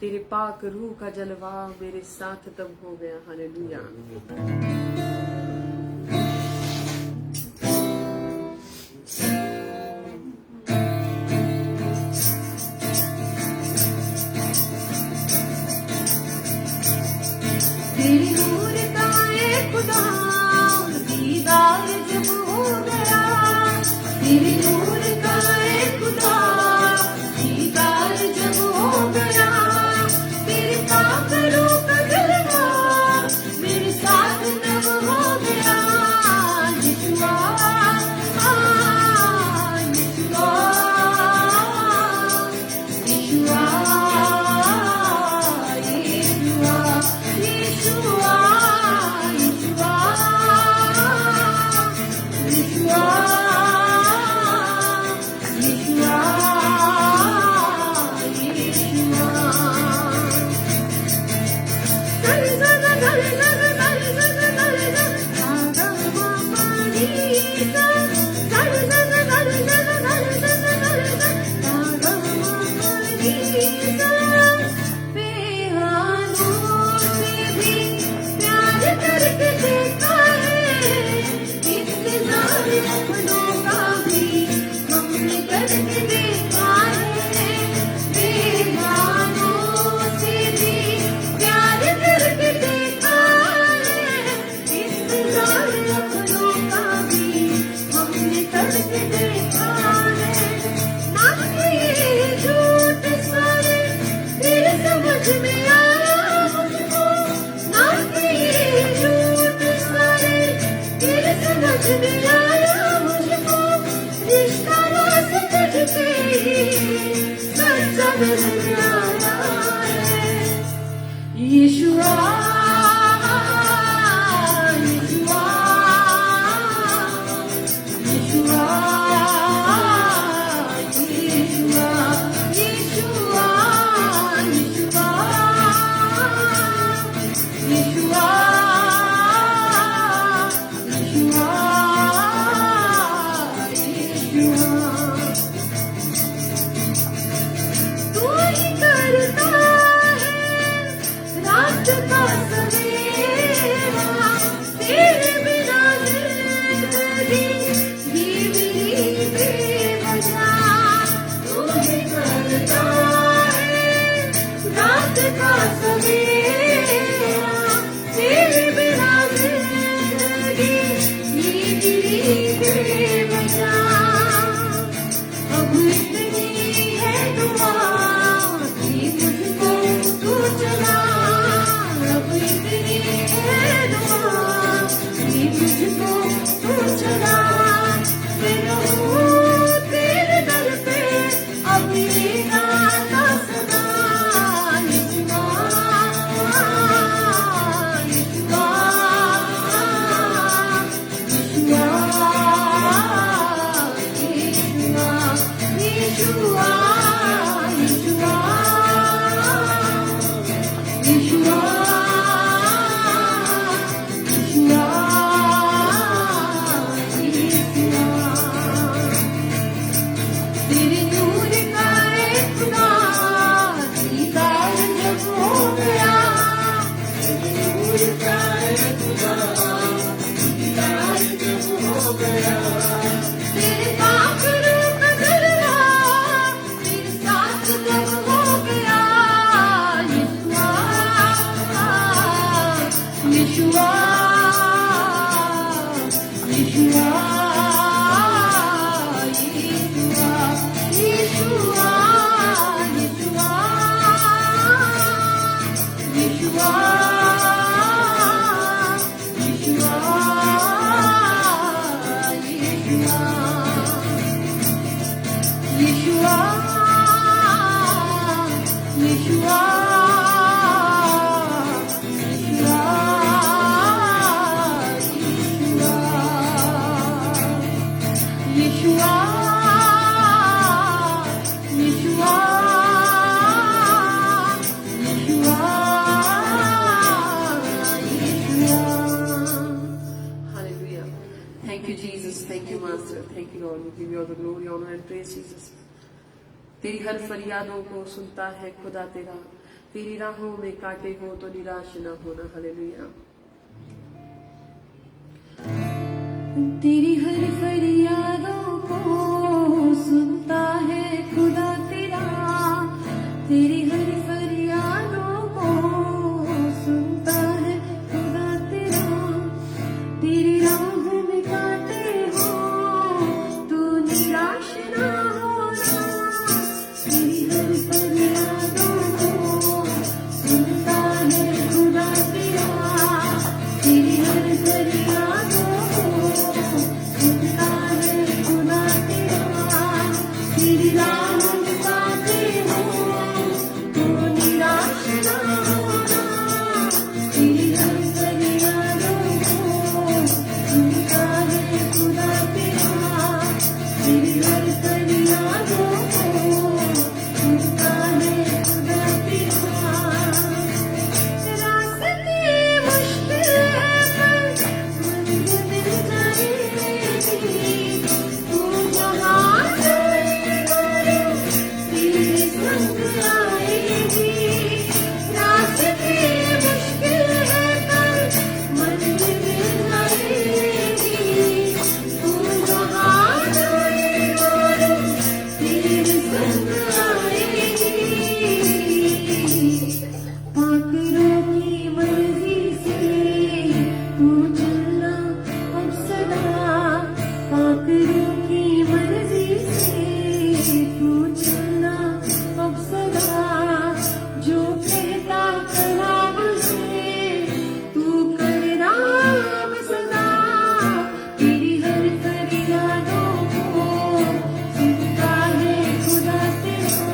तेरे पाक रूह का जलवा मेरे साथ तब हो गया। हालेलुया। तेरे नूर का ए खुदा नजर आया है। यीशुआ यीशुआ यीशुआ यीशुआ यीशुआ यीशुआ यीशुआ तू ही करता है रात का सवेरा, तेरे बिना जिंदगी जीवनी बेवजह। तू ही करता है रात का सवेरा, तेरे बिना जिंदगी जीवनी बेवजह। अब इतनी है दुआ कि मुझको तू चला, अब इतनी है दुआ कि मुझको तू चला। मैं रहूं तेरे दर पे अब ये गाना सदा। यीशुआ यीशुआ यीशुआ यीशुआ यीशुआ यीशुआ यीशुआ यीशुआ। तेरे नूर का एक खुदा दीदार जब हो गया, तेरे नूर का एक खुदा दीदार जब हो गया। तेरे पाक रूप का जलवा तेरे साथ जब हो गया। यीशुआ यीशुआ यीशुआ यीशुआ यीशुआ यीशुआ यीशुआ यीशुआ यीशुआ यीशुआ Hallelujah. Thank you, Jesus. Thank you, Master. Thank you, Lord. We give you all the glory, honor, and praise, Jesus. तेरी हर फरियादों को सुनता है खुदा तेरा, तेरी राहों में कांटे हो तो निराश न होना। हालेलुया। तेरी हर फरियादों को सुनता है खुदा तेरा, तेरी हर फरियादों को सुनता है खुदा तेरा। तेरी राह में कांटे हो तो निराश ना होना, तेरी हर फरियादों को सुनता है खुदा तेरा, तेरी हर फरियादों को सुनता है खुदा तेरा। तेरी राह में कांटे हो तो निराश ना होना, तेरी हर फरियादों को सुनता है खुदा तेरा, तेरी हर फरियादों को सुनता है खुदा तेरा। रास्ते मुश्किल है पर मंजिल मिल जाएगी, तू जहाँ जाएगा तेरे संग आएगी। रास्ते मुश्किल है पर मंजिल मिल जाएगी, तू जहाँ जाएगा तेरे संग आएगी। पाकरों की मर्जी से तू चलना अब सदा, पाकरों की मर्जी से तू चलना अब सदा। जो कहता कलाम है तू करना अब सदा, तेरी हर फरियादों को सुनता है खुदा तेरा,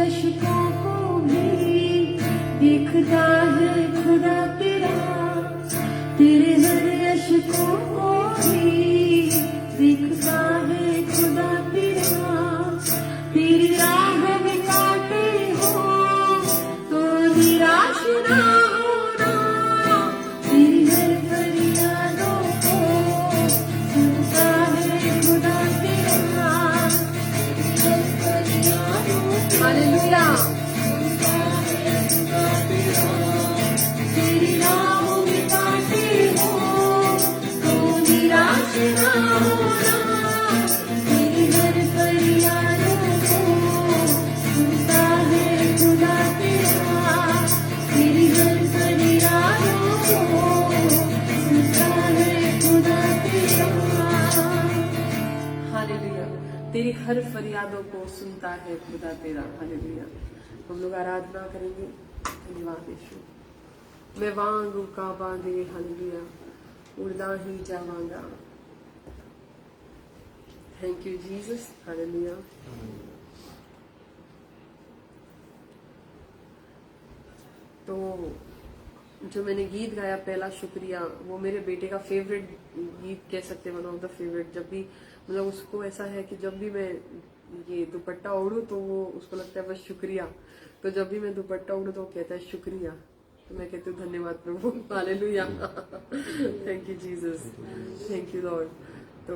अशकों को भी देखता है खुदा तेरा, तेरे हर अशकों को भी देखता है खुदा तेरा। तेरी राह में कांटे हो तो निराश ना होना, तेरी हर फरियादों को सुनता है खुदा तेरा, तेरी हर फरियादों को हालेलुया। तेरी राहों में कांटे हो तो निराश ना होना, तेरी हर फरियादों को सुनता है खुदा तेरा, तेरी हर फरियादों को सुनता है खुदा तेरा। हालेलुया। तेरी हर फरियादों को सुनता है खुदा तेरा। हालेलुया। हम लोग आराधना करेंगे। धन्यवाद यीशु। मैं वांगू का बांधे, हालेलुया, उड़ना ही जावांगा। Thank you Jesus. हालेलुया। तो जो मैंने गीत गाया पहला शुक्रिया, वो मेरे बेटे का फेवरेट गीत कह सकते हैं, वन ऑफ द फेवरेट। जब भी मतलब उसको ऐसा है कि जब भी मैं ये दुपट्टा ओढ़ू तो वो उसको लगता है बस शुक्रिया। तो जब भी मैं दुपट्टा ओढ़ू तो वो कहता है शुक्रिया, तो मैं कहती हूँ धन्यवाद प्रभु। Hallelujah. Thank you Jesus, thank you Lord. तो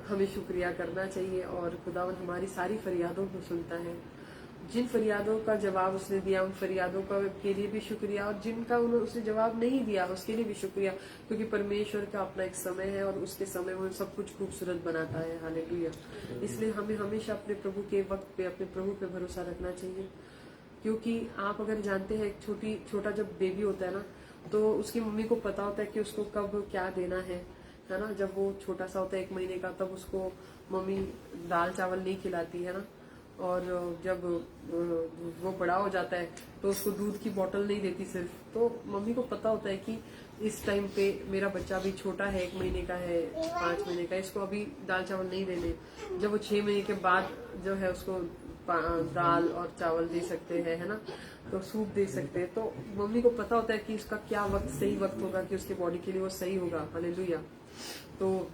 हमें शुक्रिया करना चाहिए और खुदावन हमारी सारी फरियादों को सुनता है। जिन फरियादों का जवाब उसने दिया उन फरियादों का के लिए भी शुक्रिया, और जिनका उसने जवाब नहीं दिया उसके लिए भी शुक्रिया, क्योंकि परमेश्वर का अपना एक समय है और उसके समय में सब कुछ खूबसूरत बनाता है। हालेलुया। इसलिए हमें हमेशा अपने प्रभु के वक्त पे, अपने प्रभु पे भरोसा रखना चाहिए। क्योंकि आप अगर जानते हैं, छोटा जब बेबी होता है ना, तो उसकी मम्मी को पता होता है कि उसको कब क्या देना है ना। जब वो छोटा सा होता है 1 महीने का, तब उसको मम्मी दाल चावल नहीं खिलाती है ना। और जब वो बड़ा हो जाता है तो उसको दूध की बोतल नहीं देती सिर्फ। तो मम्मी को पता होता है कि इस टाइम पे मेरा बच्चा अभी छोटा है, 1 महीने का है, 5 महीने का, इसको अभी दाल चावल नहीं देने। जब वो 6 महीने के बाद जो है उसको दाल और चावल दे सकते हैं, है ना, तो सूप दे सकते हैं। तो मम्मी को पता होता है कि इसका क्या वक्त, सही वक्त होगा कि उसके बॉडी के लिए वो सही होगा। हालेलुया। तो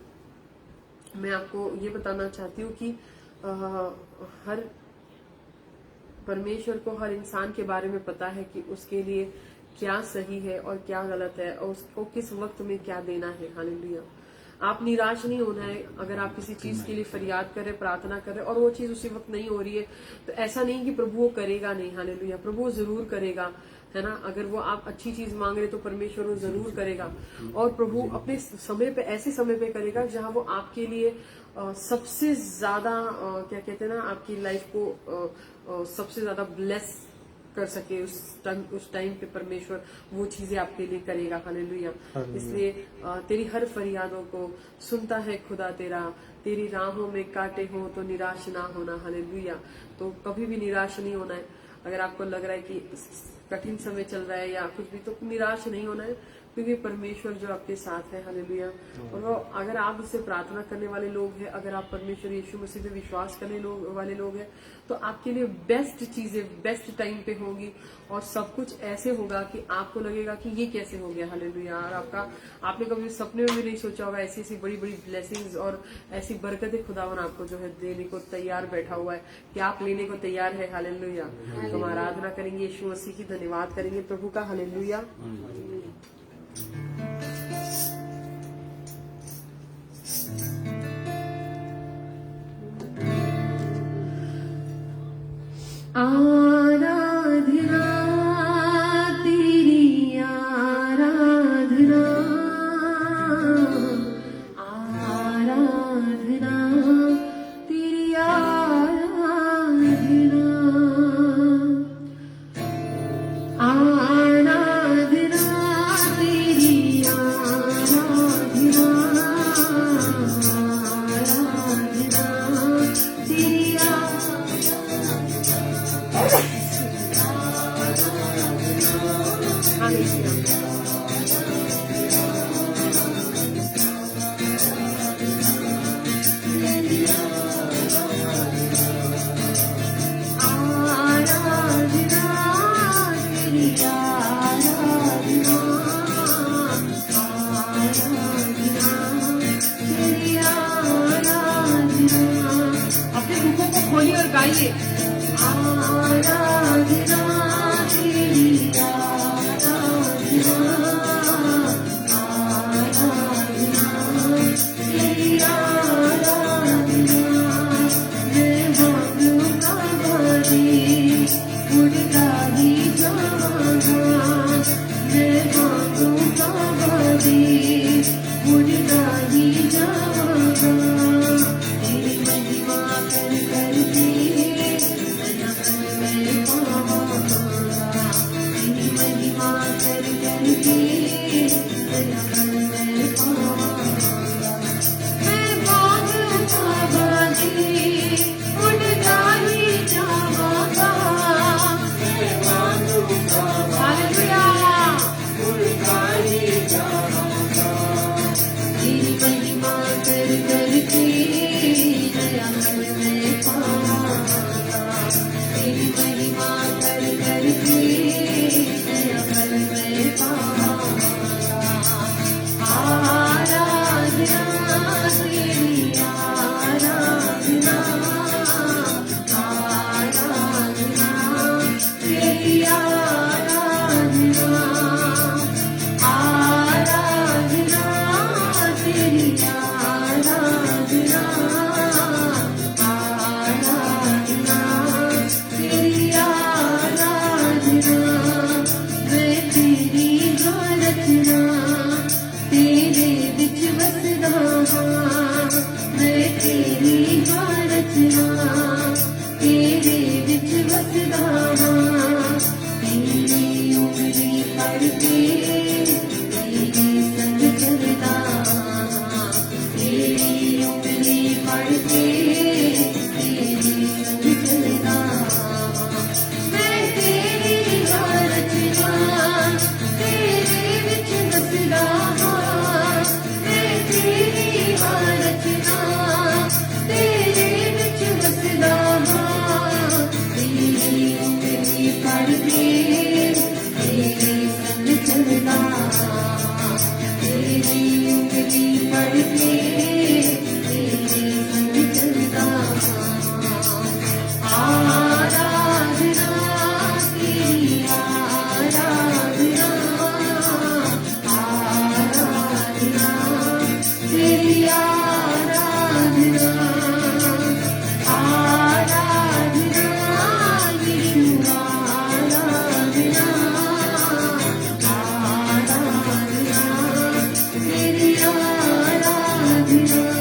मैं आपको ये बताना चाहती हूँ कि हर परमेश्वर को हर इंसान के बारे में पता है कि उसके लिए क्या सही है और क्या गलत है, और उसको किस वक्त में क्या देना है। हालेलुया। आप निराश नहीं होना है। अगर आप किसी चीज के लिए फरियाद करें, प्रार्थना करें और वो चीज उसी वक्त नहीं हो रही है, तो ऐसा नहीं कि प्रभु वो करेगा नहीं। हालेलुया। प्रभु वो जरूर करेगा, है ना। अगर वो आप अच्छी चीज मांग रहे तो परमेश्वर वो जरूर करेगा, और प्रभु अपने समय पे, ऐसे समय पे करेगा जहां वो आपके लिए सबसे ज्यादा क्या कहते हैं ना, आपकी लाइफ को सबसे ज्यादा ब्लेस कर सके। उस टाइम पे परमेश्वर वो चीजें आपके लिए करेगा। हालेलुया। इसलिए तेरी हर फरियादों को सुनता है खुदा तेरा, तेरी राहों में कांटे हो तो निराश ना होना। हालेलुया। तो कभी भी निराश नहीं होना है। अगर आपको लग रहा है कि कठिन समय चल रहा है या कुछ भी, तो निराश नहीं होना है, क्योंकि परमेश्वर जो आपके साथ है। हालेलुया। और वो अगर आप इससे प्रार्थना करने वाले लोग हैं, अगर आप परमेश्वर यीशु मसीह पे विश्वास करने वाले लोग हैं, तो आपके लिए बेस्ट चीजें बेस्ट टाइम पे होंगी, और सब कुछ ऐसे होगा कि आपको लगेगा कि ये कैसे हो गया। हालेलुया। और आपने कभी सपने में भी नहीं सोचा होगा ऐसी ऐसी बड़ी बड़ी ब्लेसिंग्स और ऐसी बरकतें खुदावन आपको जो है देने को तैयार बैठा हुआ है, कि आप लेने को तैयार है। हालेलुया। तो हम आराधना करेंगे यीशु मसीह की, धन्यवाद करेंगे प्रभु का। हालेलुया। आराधना तेरी, आराधना, आराधना तेरी, आराधना, आराधना तेरी, आराधना, आराधना तेरी, मुड़ता ही जाऊंगा मैं मांगूंगा बाबी मुड़ता ही जाऊंगा तेरी महिमा कर करके मैं पाऊंगा तेरी महिमा कर करके मैं पाऊंगा मैं मांगूंगा बाबी मुड़ता ही जाऊंगा मैं मांगूंगा हालेलुया तेरी महिमा कर करके नया घर में पाऊंगा तेरी महिमा कर करके नया घर में पाऊंगा आराधना तेरी आराधना आराधना तेरी आराधना आराधना तेरी आराधना आराधना तेरी आराधना मैं तेरी रचना तेरे बिच बसदा हां मैं तेरी रचना तेरे बिच बसदा हां तेरी उंगली फड़ के तेरे संग चलदा हां तेरी उंगली फड़ के तेरे संग चलदा हां मैं तेरी रचना तेरे बिच बसदा हां मैं तेरी रचना तेरे बिच बसदा हां तेरी उंगली फड़ के तेरे संग चलदा हां तेरी उंगली फड़ के तेरे संग चलदा हां आराधना तेरी आराधना आराधना तेरी आराधना आराधना यीशु आराधना आराधना तेरी आराधना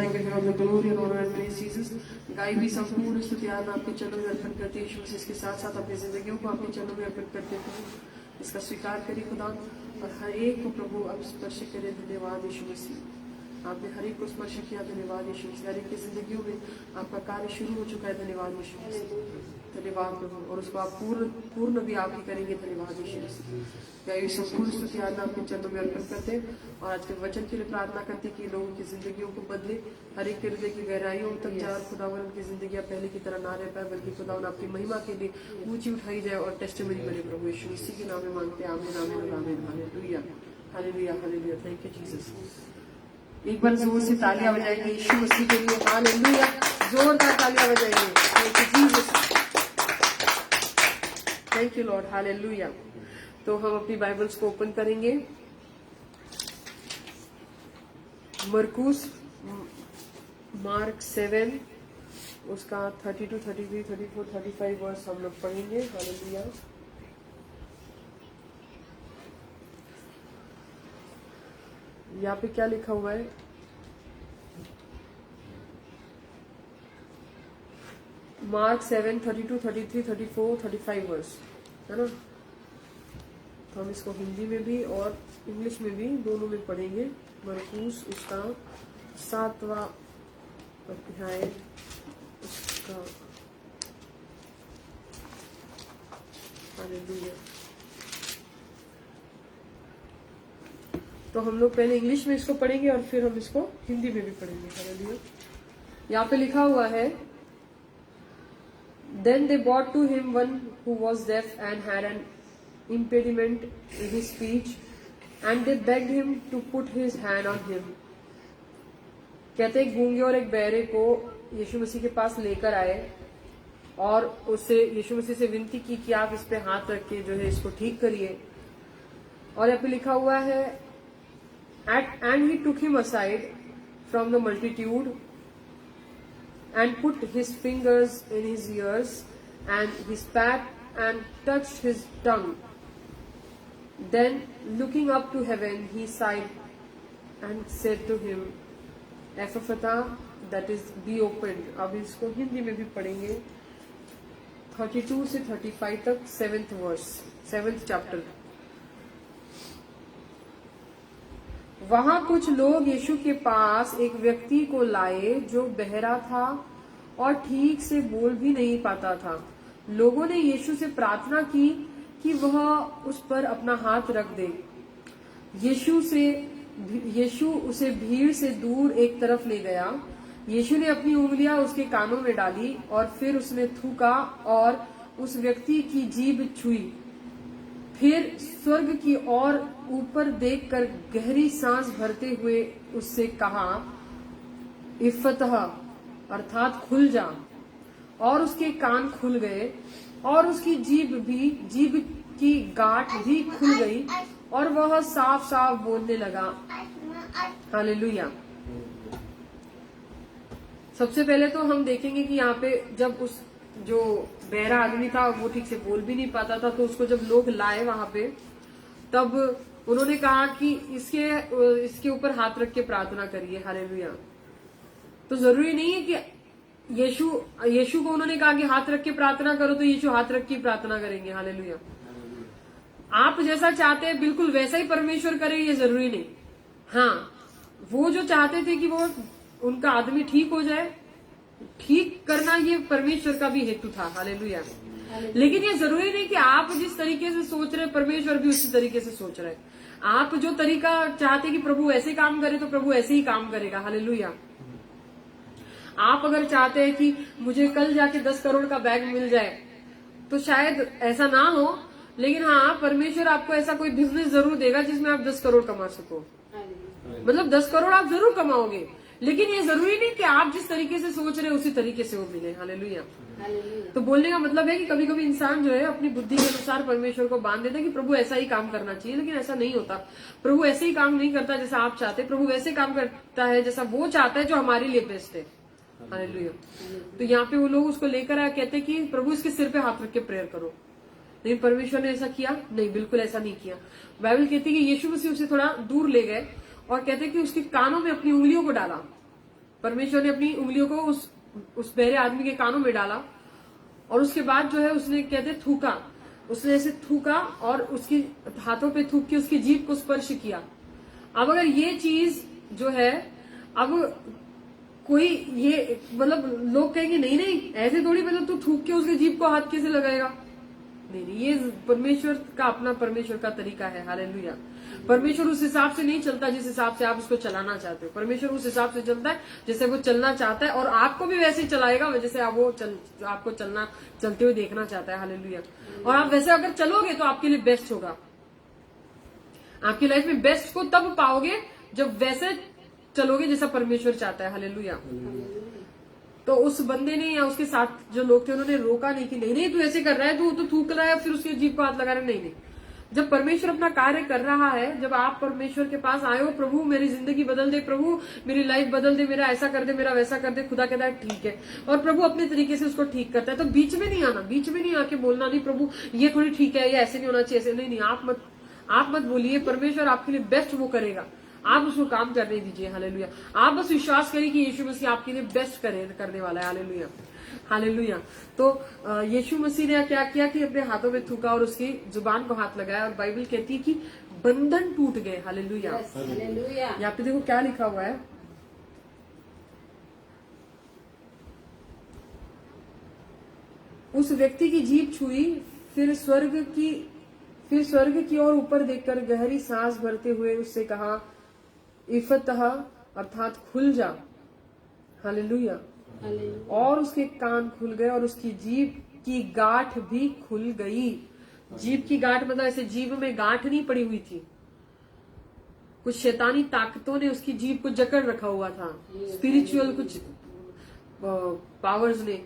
honour give all the glory and honour and praise Jesus. गाय भी संपूर्ण स्तुति आदर आपके चरणों में अर्पण करते हैं यीशु मसीह। इसके साथ साथ अपनी जिंदगियों को आपके चरणों में अर्पण करते हैं। इसका स्वीकार करिए खुदा, और हर एक को प्रभु अब स्पर्श करें। धन्यवाद यीशु मसीह, आपने हर एक को स्पर्श किया। धन्यवाद यीशु मसीह, हर एक की जिंदगियों में आपका कार्य शुरू हो चुका है। धन्यवाद यीशु मसीह, धन्यवाद प्रभु, और उसको आप पूर्ण भी आप ही करेंगे। धन्यवाद यीशु मसीह। क्या ये संपूर्ण स्तुति आदर आपके चरणों में अर्पण करते हैं, और आज के वचन के लिए प्रार्थना करते हैं कि लोगों की जिंदगियों को बदले, हर एक के हृदय की गहराइयों तक जाए, और खुदावन उनकी जिंदगी पहले की तरह ना रह पाए, बल्कि खुदावन आपकी महिमा के लिए ऊंची उठाई जाए और टेस्टिमनी बने। प्रभु यीशु मसीह के नाम में मांगते हैं, आमीन आमीन आमीन। Hallelujah hallelujah hallelujah. Thank you Jesus. एक बार जोर से तालियां बजाएंगे यीशु मसीह के लिए। हालेलुया, जोरदार तालियां बजाएंगे। Thank you Jesus, thank you Lord. Hallelujah. तो हम अपनी बाइबल्स को ओपन करेंगे। मरकुस मार्क 7 उसका 32, 33, 34, 35 वर्स हम लोग पढ़ेंगे। हालेलुया। यहाँ पे क्या लिखा हुआ है? मार्क 7, 32, 33, 34, 35 वर्स, है ना। तो हम इसको हिंदी में भी और इंग्लिश में भी दोनों में पढ़ेंगे। मरकुस उसका 7वां अध्याय उसका। हालेलुया। तो हम लोग पहले इंग्लिश में इसको पढ़ेंगे और फिर हम इसको हिंदी में भी पढ़ेंगे। हालेलुया। यहाँ पे लिखा हुआ है, Then they brought to him one who was deaf and had an impediment in his speech, and they begged him to put his hand on him. कहते एक गूंगे और एक बहरे को यीशु मसीह के पास लेकर आए और उससे यीशु मसीह से विनती की कि आप इस पे हाथ रख के जो है इसको ठीक करिए। और यहाँ पे लिखा हुआ है, and he took him aside from the multitude and put his fingers in his ears, and he spat and touched his tongue. Then looking up to heaven, he sighed and said to him, Ephphatha, that is, be opened. अब इसको हिंदी में भी पढ़ेंगे 32 से 35 तक, 7th verse, 7th chapter। वहां कुछ लोग यीशु के पास एक व्यक्ति को लाए जो बहरा था और ठीक से बोल भी नहीं पाता था। लोगों ने यीशु से प्रार्थना की कि वह उस पर अपना हाथ रख दे। यीशु उसे भीड़ से दूर एक तरफ ले गया। यीशु ने अपनी उंगलियां उसके कानों में डाली और फिर उसने थूका और उस व्यक्ति की जीभ छुई। फिर स्वर्ग की ओर ऊपर देखकर गहरी सांस भरते हुए उससे कहा, इफ़्फ़तह, अर्थात खुल जा। और उसके कान खुल गए और उसकी जीभ की गांठ भी खुल गई और वह साफ साफ बोलने लगा। हालेलुया। सबसे पहले तो हम देखेंगे कि यहाँ पे जब उस जो बहरा आदमी था वो ठीक से बोल भी नहीं पाता था, तो उसको जब लोग लाए वहां पे, तब उन्होंने कहा कि इसके ऊपर हाथ रख के प्रार्थना करिए। हालेलुया। तो जरूरी नहीं है कि यीशु को उन्होंने कहा कि हाथ रख के प्रार्थना करो तो यीशु हाथ रख के प्रार्थना करेंगे। हालेलुया। आप जैसा चाहते हैं बिल्कुल वैसा ही परमेश्वर करे, ये जरूरी नहीं। हाँ, वो जो चाहते थे कि वो उनका आदमी ठीक हो जाए, ठीक करना ये परमेश्वर का भी हेतु था। हालेलुया। लेकिन ये जरूरी नहीं कि आप जिस तरीके से सोच रहे परमेश्वर भी उसी तरीके से सोच रहे। आप जो तरीका चाहते कि प्रभु ऐसे काम करे तो प्रभु ऐसे ही काम करेगा। हालेलुया। आप अगर चाहते हैं कि मुझे कल जाके 10 करोड़ का बैग मिल जाए तो शायद ऐसा ना हो, लेकिन हाँ, परमेश्वर आपको ऐसा कोई बिजनेस जरूर देगा जिसमें आप 10 करोड़ कमा सको। मतलब 10 करोड़ आप जरूर कमाओगे, लेकिन ये जरूरी नहीं कि आप जिस तरीके से सोच रहे हैं उसी तरीके से वो मिले। हालेलुया। तो बोलने का मतलब है कि कभी कभी इंसान जो है अपनी बुद्धि के अनुसार परमेश्वर को बांध देता है कि प्रभु ऐसा ही काम करना चाहिए, लेकिन ऐसा नहीं होता। प्रभु ऐसे ही काम नहीं करता जैसा आप चाहते। प्रभु वैसे काम करता है जैसा वो चाहता है, जो हमारे लिए बेस्ट है। हालेलुया। तो यहाँ पे वो लोग उसको लेकर आए, कहते कि प्रभु इसके सिर पे हाथ रख के प्रेयर करो। लेकिन परमेश्वर ने ऐसा किया नहीं, बिल्कुल ऐसा नहीं किया। बाइबल कहती है कि यीशु मसीह उसे थोड़ा दूर ले गए और कहते कि उसके कानों में अपनी उंगलियों को डाला परमेश्वर ने अपनी उंगलियों को उस बहरे आदमी के कानों में डाला और उसके बाद जो है उसने कहते थूका, उसने ऐसे थूका और उसकी हाथों पे थूक के उसकी जीभ को स्पर्श किया। अब अगर ये चीज जो है, अब कोई ये मतलब लोग कहेंगे नहीं नहीं ऐसे थोड़ी, मतलब तू थूक के उसके जीभ को हाथ कैसे लगाएगा? नहीं नहीं, ये परमेश्वर का अपना परमेश्वर का तरीका है। हालेलुया। परमेश्वर उस हिसाब से नहीं चलता जिस हिसाब से आप उसको चलाना चाहते हो। परमेश्वर उस हिसाब से चलता है जैसे वो चलना चाहता है और आपको भी वैसे ही चलाएगा जैसे आप आपको चलते हुए देखना चाहता है। हालेलुया। और आप वैसे अगर चलोगे तो आपके लिए बेस्ट होगा। आपकी लाइफ में बेस्ट को तब पाओगे जब वैसे चलोगे जैसा परमेश्वर चाहता है। हालेलुया। तो उस बंदे ने या उसके साथ जो लोग थे उन्होंने रोका नहीं कि नहीं नहीं तू ऐसे कर रहा है, तू तो थूक रहा है, फिर उसके जीभ को हाथ लगा रहा है। नहीं नहीं, जब परमेश्वर अपना कार्य कर रहा है, जब आप परमेश्वर के पास आए हो, प्रभु मेरी जिंदगी बदल दे, प्रभु मेरी लाइफ बदल दे, मेरा ऐसा कर दे, मेरा वैसा कर दे, खुदा कहता है ठीक है, और प्रभु अपने तरीके से उसको ठीक करता है। तो बीच में नहीं आना, बीच में नहीं आके बोलना नहीं प्रभु ये थोड़ी ठीक है, ये ऐसे नहीं होना चाहिए, ऐसे नहीं। आप मत बोलिए, परमेश्वर आपके लिए बेस्ट वो करेगा, आप उसको काम करने दीजिए। हालेलुया। आप बस विश्वास करिए कि यीशु मसीह आपके लिए बेस्ट करने वाला है। Hallelujah, hallelujah. तो यीशु मसीह ने क्या किया कि अपने हाथों में थूका और उसकी जुबान को हाथ लगाया, और बाइबल कहती है कि बंधन टूट गए। हालेलुया। यहाँ पे देखो क्या लिखा हुआ है, उस व्यक्ति की जीभ छुई, फिर स्वर्ग की ओर ऊपर देखकर गहरी सांस भरते हुए उससे कहा इफतह, अर्थात खुल जा। हालेलुया। और उसके कान खुल गए और उसकी जीभ की गांठ भी खुल गई। जीभ की गांठ मतलब ऐसे जीभ में गांठ नहीं पड़ी हुई थी, कुछ शैतानी ताकतों ने उसकी जीभ को जकड़ रखा हुआ था, स्पिरिचुअल कुछ पावर्स ने।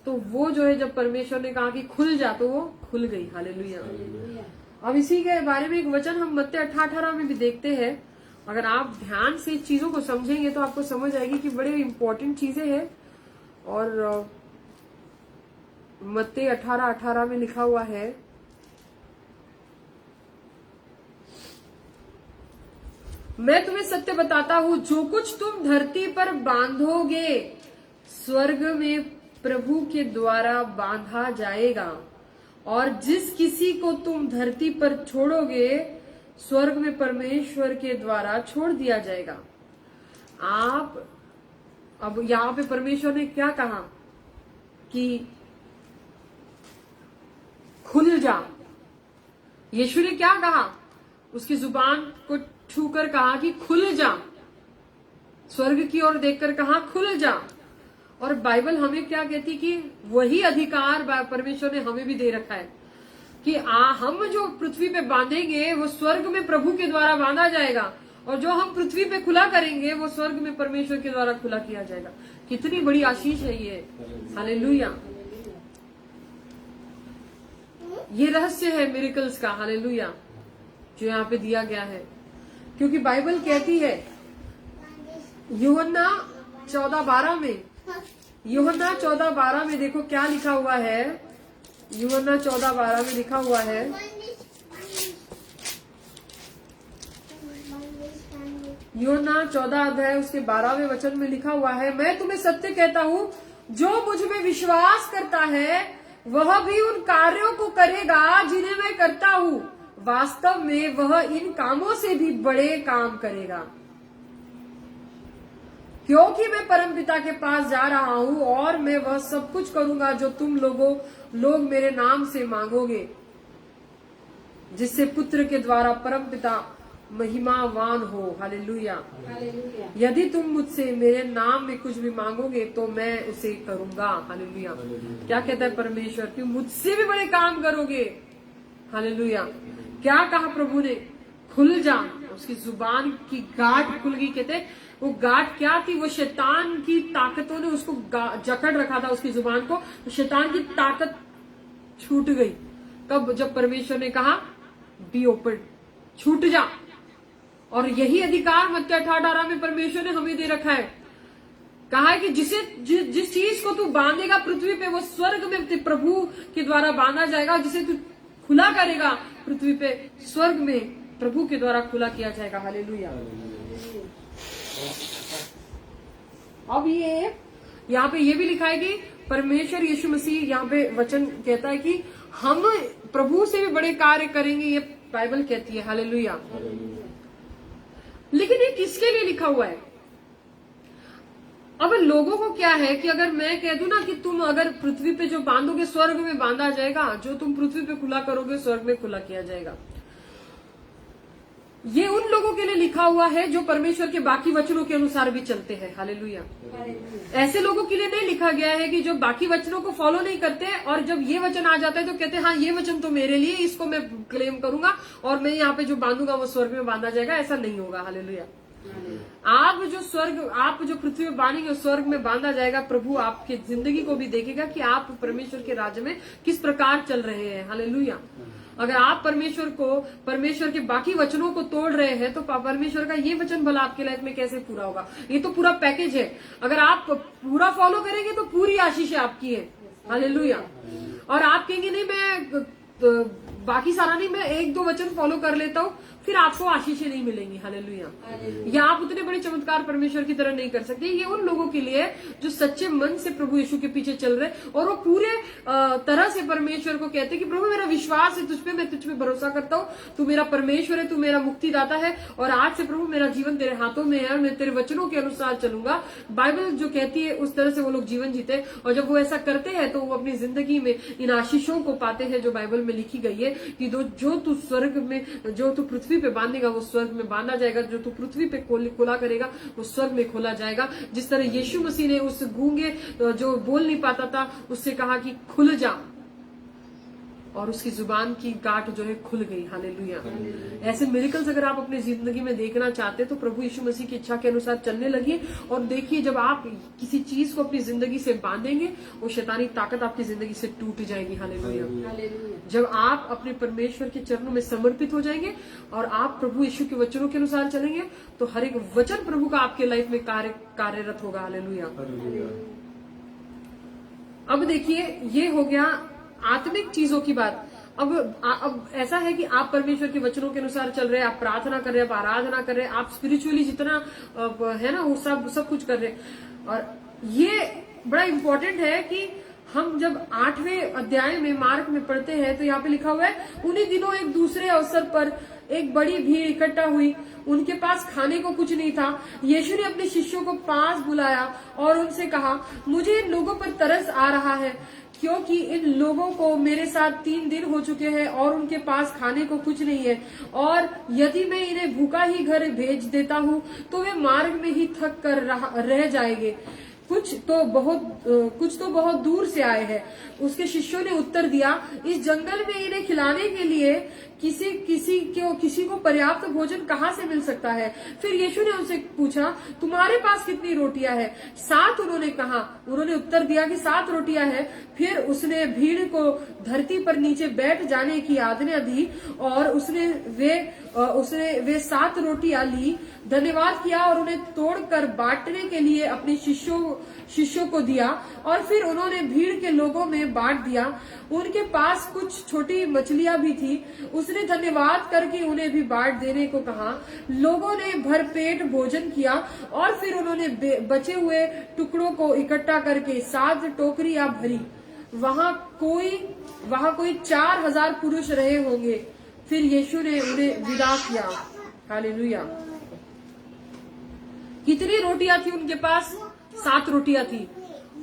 तो वो जो है जब परमेश्वर ने कहा कि खुल जा तो वो खुल गई। हालेलुया। अब इसी के बारे में एक वचन हम मत्ती 18 में भी देखते हैं। अगर आप ध्यान से चीजों को समझेंगे तो आपको समझ आएगी कि बड़े इंपॉर्टेंट चीजें हैं। और मत्ती 18 में लिखा हुआ है, मैं तुम्हें सत्य बताता हूं, जो कुछ तुम धरती पर बांधोगे स्वर्ग में प्रभु के द्वारा बांधा जाएगा, और जिस किसी को तुम धरती पर छोड़ोगे स्वर्ग में परमेश्वर के द्वारा छोड़ दिया जाएगा। आप अब यहाँ पे परमेश्वर ने क्या कहा कि खुल जा। यीशु ने क्या कहा, उसकी जुबान को छूकर कहा कि खुल जा, स्वर्ग की ओर देखकर कहा खुल जा। और बाइबल हमें क्या कहती कि वही अधिकार परमेश्वर ने हमें भी दे रखा है कि हम जो पृथ्वी पे बांधेंगे वो स्वर्ग में प्रभु के द्वारा बांधा जाएगा, और जो हम पृथ्वी पे खुला करेंगे वो स्वर्ग में परमेश्वर के द्वारा खुला किया जाएगा। कितनी बड़ी आशीष है ये। हालेलुया। ये रहस्य है मिरेकल्स का। हालेलुया, जो यहाँ पे दिया गया है। क्योंकि बाइबल कहती है यूहन्ना 14:12 में देखो क्या लिखा हुआ है। यूहन्ना 14:12 में लिखा हुआ है, यूहन्ना 14 अध्याय उसके 12वें वचन में लिखा हुआ है, मैं तुम्हें सत्य कहता हूँ, जो मुझ में विश्वास करता है वह भी उन कार्यों को करेगा जिन्हें मैं करता हूँ, वास्तव में वह इन कामों से भी बड़े काम करेगा, क्योंकि मैं परमपिता के पास जा रहा हूँ, और मैं वह सब कुछ करूंगा जो तुम लोग मेरे नाम से मांगोगे, जिससे पुत्र के द्वारा परमपिता महिमावान हो। हालेलुया। यदि तुम मुझसे मेरे नाम में कुछ भी मांगोगे तो मैं उसे करूंगा। हालेलुया। क्या कहता है परमेश्वर कि मुझसे भी बड़े काम करोगे। हालेलुया। क्या कहा प्रभु ने, खुल जा। उसकी जुबान की गांठ खुल गई। कहते वो गांठ क्या थी, वो शैतान की ताकतों ने उसको जकड़ रखा था, उसकी जुबान को। तो शैतान की ताकत छूट गई। कब, जब परमेश्वर ने कहा बी ओपन, छूट जा। और यही अधिकार मत्ती 18 में परमेश्वर ने हमें दे रखा है। कहा है कि जिस चीज को तू बांधेगा पृथ्वी पे वो स्वर्ग में प्रभु के द्वारा बांधा जाएगा, जिसे तू खुला करेगा पृथ्वी पे स्वर्ग में प्रभु के द्वारा खुला किया जाएगा। हालेलुया। अब ये यहाँ पे ये भी लिखा है कि परमेश्वर यीशु मसीह, यहाँ पे वचन कहता है कि हम प्रभु से भी बड़े कार्य करेंगे, ये बाइबल कहती है। हालेलुया। लेकिन ये किसके लिए लिखा हुआ है? अब लोगों को क्या है कि अगर मैं कह दूं ना कि तुम अगर पृथ्वी पे जो बांधोगे स्वर्ग में बांधा जाएगा, जो तुम पृथ्वी पे खुला करोगे स्वर्ग में खुला किया जाएगा। ये उन लोगों के लिए लिखा हुआ है जो परमेश्वर के बाकी वचनों के अनुसार भी चलते हैं। हालेलुया। ऐसे लोगों के लिए नहीं लिखा गया है कि जो बाकी वचनों को फॉलो नहीं करते और जब ये वचन आ जाता है तो कहते हैं हाँ ये वचन तो मेरे लिए, इसको मैं क्लेम करूंगा और मैं यहाँ पे जो बांधूंगा वो स्वर्ग में बांधा जाएगा। ऐसा नहीं होगा। हालेलुया। आप जो पृथ्वी में बांधेंगे स्वर्ग में बांधा जाएगा। प्रभु आपकी जिंदगी को भी देखेगा कि आप परमेश्वर के राज्य में किस प्रकार चल रहे हैं। हालेलुया। अगर आप परमेश्वर के बाकी वचनों को तोड़ रहे हैं तो परमेश्वर का ये वचन भला आपके लाइफ में कैसे पूरा होगा? ये तो पूरा पैकेज है। अगर आप पूरा फॉलो करेंगे तो पूरी आशीष आपकी है। हालेलुया। और आप कहेंगे नहीं मैं बाकी सारा नहीं, मैं एक दो वचन फॉलो कर लेता हूँ, फिर आपको आशीषें नहीं मिलेंगी। हालेलुया। या आप उतने बड़े चमत्कार परमेश्वर की तरह नहीं कर सकते। ये उन लोगों के लिए जो सच्चे मन से प्रभु यीशु के पीछे चल रहे और वो पूरे तरह से परमेश्वर को कहते हैं कि प्रभु मेरा विश्वास है तुझ पे, मैं तुझ पे भरोसा करता हूँ, तू मेरा परमेश्वर है, तू मेरा मुक्तिदाता है और आज से प्रभु मेरा जीवन तेरे हाथों में है और मैं तेरे वचनों के अनुसार चलूंगा। बाइबल जो कहती है उस तरह से वो लोग जीवन जीते और जब वो ऐसा करते हैं तो वो अपनी जिंदगी में इन आशीषों को पाते हैं जो बाइबल में लिखी गई है कि जो तू स्वर्ग में, जो तू पृथ्वी पे बांधेगा वो स्वर्ग में बांधा जाएगा, जो तू पृथ्वी पे खुला करेगा वो स्वर्ग में खोला जाएगा। जिस तरह यीशु मसीह ने उस गूंगे जो बोल नहीं पाता था उससे कहा कि खुल जा और उसकी जुबान की गांठ जो है खुल गई। हालेलुया। ऐसे मिरेकल्स अगर आप अपनी जिंदगी में देखना चाहते हैं तो प्रभु यीशु मसीह की इच्छा के अनुसार चलने लगिए और देखिए जब आप किसी चीज को अपनी जिंदगी से बांधेंगे वो शैतानी ताकत आपकी जिंदगी से टूट जाएगी। हालेलुया। जब आप अपने परमेश्वर के चरणों में समर्पित हो जाएंगे और आप प्रभु यीशु के वचनों के अनुसार चलेंगे तो हर एक वचन प्रभु का आपके लाइफ में कार्यरत होगा। हालेलुया। अब देखिए ये हो गया आत्मिक चीजों की बात। अब ऐसा है कि आप परमेश्वर के वचनों के अनुसार चल रहे हैं, आप प्रार्थना कर रहे हैं, आप आराधना कर रहे हैं, आप स्पिरिचुअली जितना है ना वो सब कुछ कर रहे हैं। और ये बड़ा इम्पोर्टेंट है कि हम जब 8वें अध्याय में मार्क में पढ़ते हैं तो यहाँ पे लिखा हुआ है उन्हीं दिनों एक दूसरे अवसर पर एक बड़ी भीड़ इकट्ठा हुई, उनके पास खाने को कुछ नहीं था। यीशु ने अपने शिष्यों को पास बुलाया और उनसे कहा मुझे इन लोगों पर तरस आ रहा है क्योंकि इन लोगों को मेरे साथ 3 दिन हो चुके हैं और उनके पास खाने को कुछ नहीं है और यदि मैं इन्हें भूखा ही घर भेज देता हूँ तो वे मार्ग में ही थक कर रह जाएंगे। कुछ तो बहुत दूर से आए हैं। उसके शिष्यों ने उत्तर दिया इस जंगल में इन्हें खिलाने के लिए किसी को पर्याप्त भोजन कहाँ से मिल सकता है? फिर यीशु ने उनसे पूछा तुम्हारे पास कितनी रोटियां हैं? 7 उन्होंने कहा। उन्होंने उत्तर दिया कि 7 रोटियां हैं। फिर उसने भीड़ को धरती पर नीचे बैठ जाने की आज्ञा दी और उसने वे 7 रोटियां ली, धन्यवाद किया और उन्हें तोड़कर बांटने के लिए अपने शिष्यों को दिया और फिर उन्होंने भीड़ के लोगों में बांट दिया। उनके पास कुछ छोटी मछलियां भी थी। उसने धन्यवाद करके उन्हें भी बांट देने को कहा। लोगों ने भरपेट भोजन किया और फिर उन्होंने बचे हुए टुकड़ों को इकट्ठा करके 7 टोकरियां भरी। वहां कोई 4000 पुरुष रहे होंगे। फिर यीशु ने उन्हें विदा किया। हालेलुया। कितनी रोटियां थी उनके पास? 7 रोटियां थी।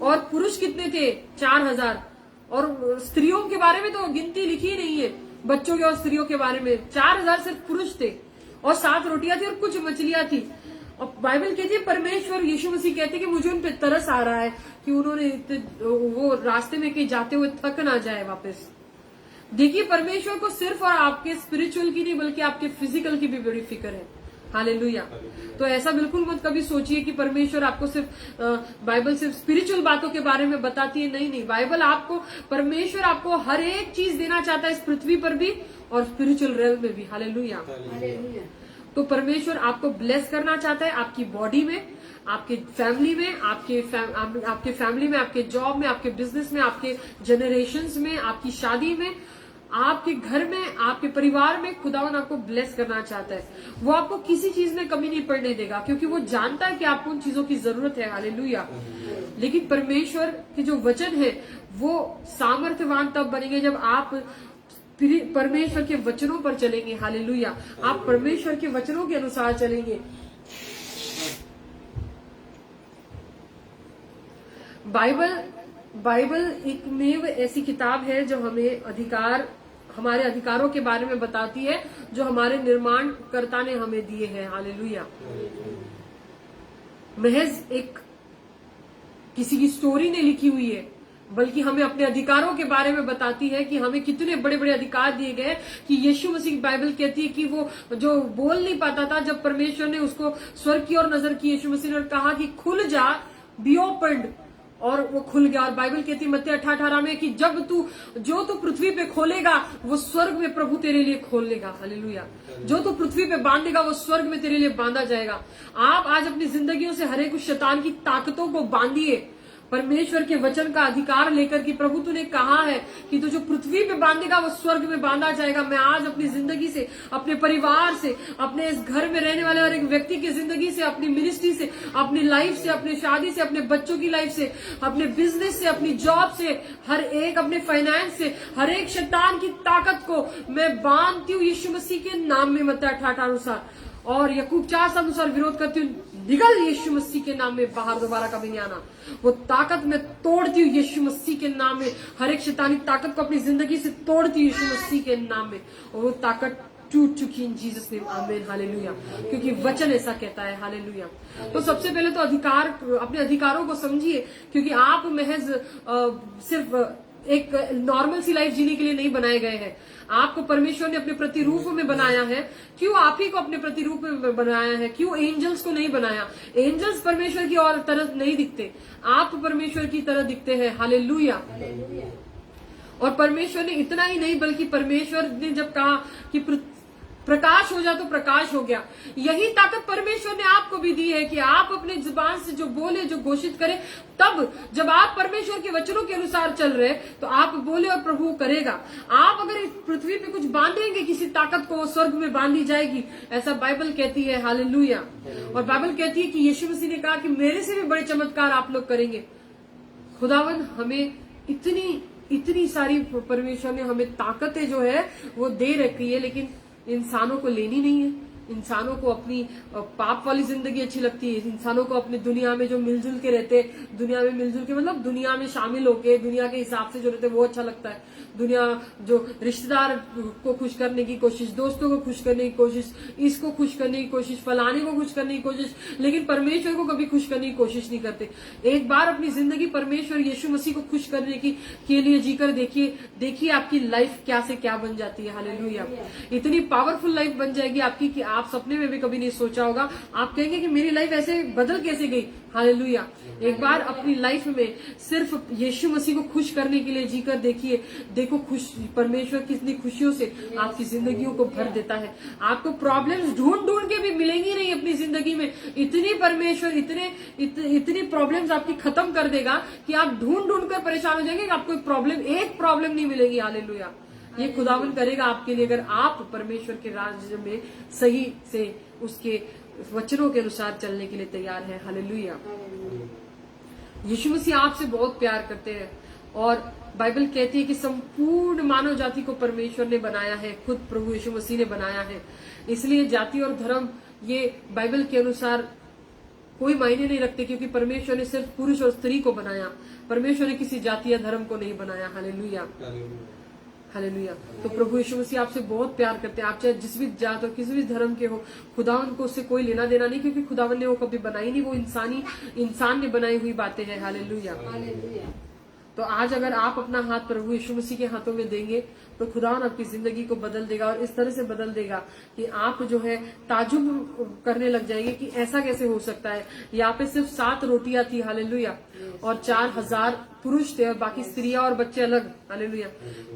और पुरुष कितने थे? 4000। और स्त्रियों के बारे में तो गिनती लिखी नहीं है, बच्चों के और स्त्रियों के बारे में। 4000 सिर्फ पुरुष थे और 7 रोटियां थी और कुछ मछलियां थी। और बाइबल कहती है परमेश्वर यीशु मसीह कहते कि मुझे उन पे तरस आ रहा है कि उन्होंने वो रास्ते में कहीं जाते हुए थक ना जाए वापस। देखिए परमेश्वर को सिर्फ और आपके स्पिरिचुअल की नहीं बल्कि आपके फिजिकल की भी बड़ी फिक्र है। हालेलुया। तो ऐसा बिल्कुल मत कभी सोचिए कि परमेश्वर आपको सिर्फ बाइबल सिर्फ स्पिरिचुअल बातों के बारे में बताती है। नहीं, बाइबल परमेश्वर आपको हर एक चीज देना चाहता है इस पृथ्वी पर भी और स्पिरिचुअल रेल में भी। हालेलुया। तो परमेश्वर आपको ब्लेस करना चाहता है आपकी बॉडी में, आपके फैमिली में, आपके फैमिली में, आपके जॉब में, आपके बिजनेस में, आपके जनरेशंस में, आपकी शादी में, आपके घर में, आपके परिवार में खुदावन आपको ब्लेस करना चाहता है। वो आपको किसी चीज में कमी नहीं पड़ने देगा, क्योंकि वो जानता है कि आपको उन चीजों की जरूरत है। हालेलुया। लेकिन परमेश्वर के जो वचन है वो सामर्थ्यवान तब बनेंगे जब आप परमेश्वर के वचनों पर चलेंगे। हालेलुया। आप परमेश्वर के वचनों के अनुसार चलेंगे। बाइबल एकमेव ऐसी किताब है जो हमें हमारे अधिकारों के बारे में बताती है, जो हमारे निर्माणकर्ता ने हमें दिए हैं। हालेलुया। महज एक किसी की स्टोरी ने लिखी हुई है, बल्कि हमें अपने अधिकारों के बारे में बताती है कि हमें कितने बड़े बड़े अधिकार दिए गए। कि यीशु मसीह, बाइबल कहती है कि वो जो बोल नहीं पाता था, जब परमेश्वर ने उसको स्वर्ग की ओर नजर की, यीशु मसीह ने कहा कि खुल जा, बी ओपन्ड, और वो खुल गया। और बाइबल कहती है मत्ती 8:18 में कि जब जो तू पृथ्वी पे खोलेगा वो स्वर्ग में प्रभु तेरे लिए खोल लेगा। हालेलुया। जो तू पृथ्वी पे बांधेगा वो स्वर्ग में तेरे लिए बांधा जाएगा। आप आज अपनी जिंदगियों से हर एक शैतान की ताकतों को बांधिए, परमेश्वर के वचन का अधिकार लेकर कि प्रभु तूने कहा है कि तू जो पृथ्वी पे बांधेगा वो स्वर्ग में बांधा जाएगा। मैं आज अपनी जिंदगी से, अपने परिवार से, अपने इस घर में रहने वाले हर एक व्यक्ति की जिंदगी से, अपनी मिनिस्ट्री से, अपनी लाइफ से, अपनी शादी से, अपने बच्चों की लाइफ से, अपने बिजनेस से, अपनी जॉब से, हर एक अपने फाइनेंस से, हर एक शैतान की ताकत को मैं बांधती हूँ यीशु मसीह के नाम में, मत्ती 8:18 अनुसार। और याकूब 4 अनुसार विरोध करती हूँ, निकल यीशु मसीह के नाम में बाहर, दोबारा कभी नहीं आना। वो ताकत मैं तोड़ती हूँ यीशु मसीह के नाम में। हर एक शैतानी ताकत को अपनी जिंदगी से तोड़ती हूँ यीशु मसीह के नाम में, और वो ताकत टूट चुकी इन जीसस नेम, आमीन। हालेलुया। क्योंकि वचन ऐसा कहता है। हालेलुया। तो सबसे पहले तो अपने अधिकारों को समझिए, क्योंकि आप महज सिर्फ एक नॉर्मल सी लाइफ जीने के लिए नहीं बनाए गए हैं। आपको परमेश्वर ने अपने प्रतिरूप में बनाया है। क्यों आप ही को अपने प्रतिरूप में बनाया है? क्यों एंजल्स को नहीं बनाया? एंजल्स परमेश्वर की और तरह नहीं दिखते, आप परमेश्वर की तरह दिखते हैं। हालेलुया। और परमेश्वर ने इतना ही नहीं, बल्कि परमेश्वर ने जब कहा कि प्रकाश हो जा तो प्रकाश हो गया। यही ताकत परमेश्वर ने आपको भी दी है कि आप अपने जुबान से जो बोले, जो घोषित करें। तब जब आप परमेश्वर के वचनों के अनुसार चल रहे तो आप बोले और प्रभु करेगा। आप अगर इस पृथ्वी पे कुछ बांधेंगे किसी ताकत को, वो स्वर्ग में बांधी जाएगी, ऐसा बाइबल कहती है। हालेलुया। और बाइबल कहती है कि यीशु मसीह ने कहा कि मेरे से भी बड़े चमत्कार आप लोग करेंगे। खुदावन हमें इतनी सारी परमेश्वर ने हमें ताकतें जो है वो दे रखी है, लेकिन इंसानों को लेनी नहीं है। इंसानों को अपनी पाप वाली जिंदगी अच्छी लगती है। इंसानों को अपनी दुनिया में जो मिलजुल के रहते, दुनिया में मिलजुल के मतलब दुनिया में शामिल होके दुनिया के हिसाब से जो रहते वो अच्छा लगता है। दुनिया जो रिश्तेदार को खुश करने की कोशिश, दोस्तों को खुश करने की कोशिश, इसको खुश करने की कोशिश, फलाने को खुश करने की कोशिश, लेकिन परमेश्वर को कभी खुश करने की कोशिश नहीं करते। एक बार अपनी जिंदगी परमेश्वर यीशु मसीह को खुश करने के लिए जीकर देखिए आपकी लाइफ क्या से क्या बन जाती है। हालेलुया। इतनी पावरफुल लाइफ बन जाएगी आपकी कि आप सपने में भी कभी नहीं सोचा होगा। आप कहेंगे कि मेरी लाइफ ऐसे बदल कैसे गई। हालेलुया। एक बार अपनी लाइफ में सिर्फ यीशु मसीह को खुश करने के लिए जीकर देखिए, देखो परमेश्वर कितनी खुशियों से आपकी जिंदगियों को भर देता है। आपको प्रॉब्लम्स ढूंढ के भी मिलेंगी नहीं अपनी जिंदगी में। इतनी परमेश्वर इतनी प्रॉब्लम्स आपकी खत्म कर देगा कि आप ढूंढ कर परेशान हो जाएंगे। आपको एक प्रॉब्लम नहीं मिलेगी। हालेलुया। ये खुदावन करेगा आपके लिए, अगर आप परमेश्वर के राज्य में सही से उसके वचनों के अनुसार चलने के लिए तैयार है। हालेलुया। यीशु मसीह आपसे बहुत प्यार करते हैं, और बाइबल कहती है कि संपूर्ण मानव जाति को परमेश्वर ने बनाया है, खुद प्रभु यीशु मसीह ने बनाया है। इसलिए जाति और धर्म ये बाइबल के अनुसार कोई मायने नहीं रखते, क्योंकि परमेश्वर ने सिर्फ पुरुष और स्त्री को बनाया। परमेश्वर ने किसी जाति या धर्म को नहीं बनाया। हालेलुया। हालेलुया। तो प्रभु यीशु मसीह आपसे बहुत प्यार करते हैं। आप चाहे जिस भी जात और किसी भी धर्म के हो, खुदावन को उससे कोई लेना देना नहीं, क्योंकि खुदावन ने वो कभी बनाई नहीं। वो इंसान ने बनाई हुई बातें हैं। हालेलुया। तो आज अगर आप अपना हाथ प्रभु यीशु मसीह के हाथों में देंगे तो खुदावन आपकी जिंदगी को बदल देगा, और इस तरह से बदल देगा कि आप जो है ताजुब करने लग जाएंगे कि ऐसा कैसे हो सकता है। यहाँ पे सिर्फ 7 रोटियां थी। हालेलुया। और 4000 पुरुष थे और बाकी स्त्रियां और बच्चे अलग। हालेलुया।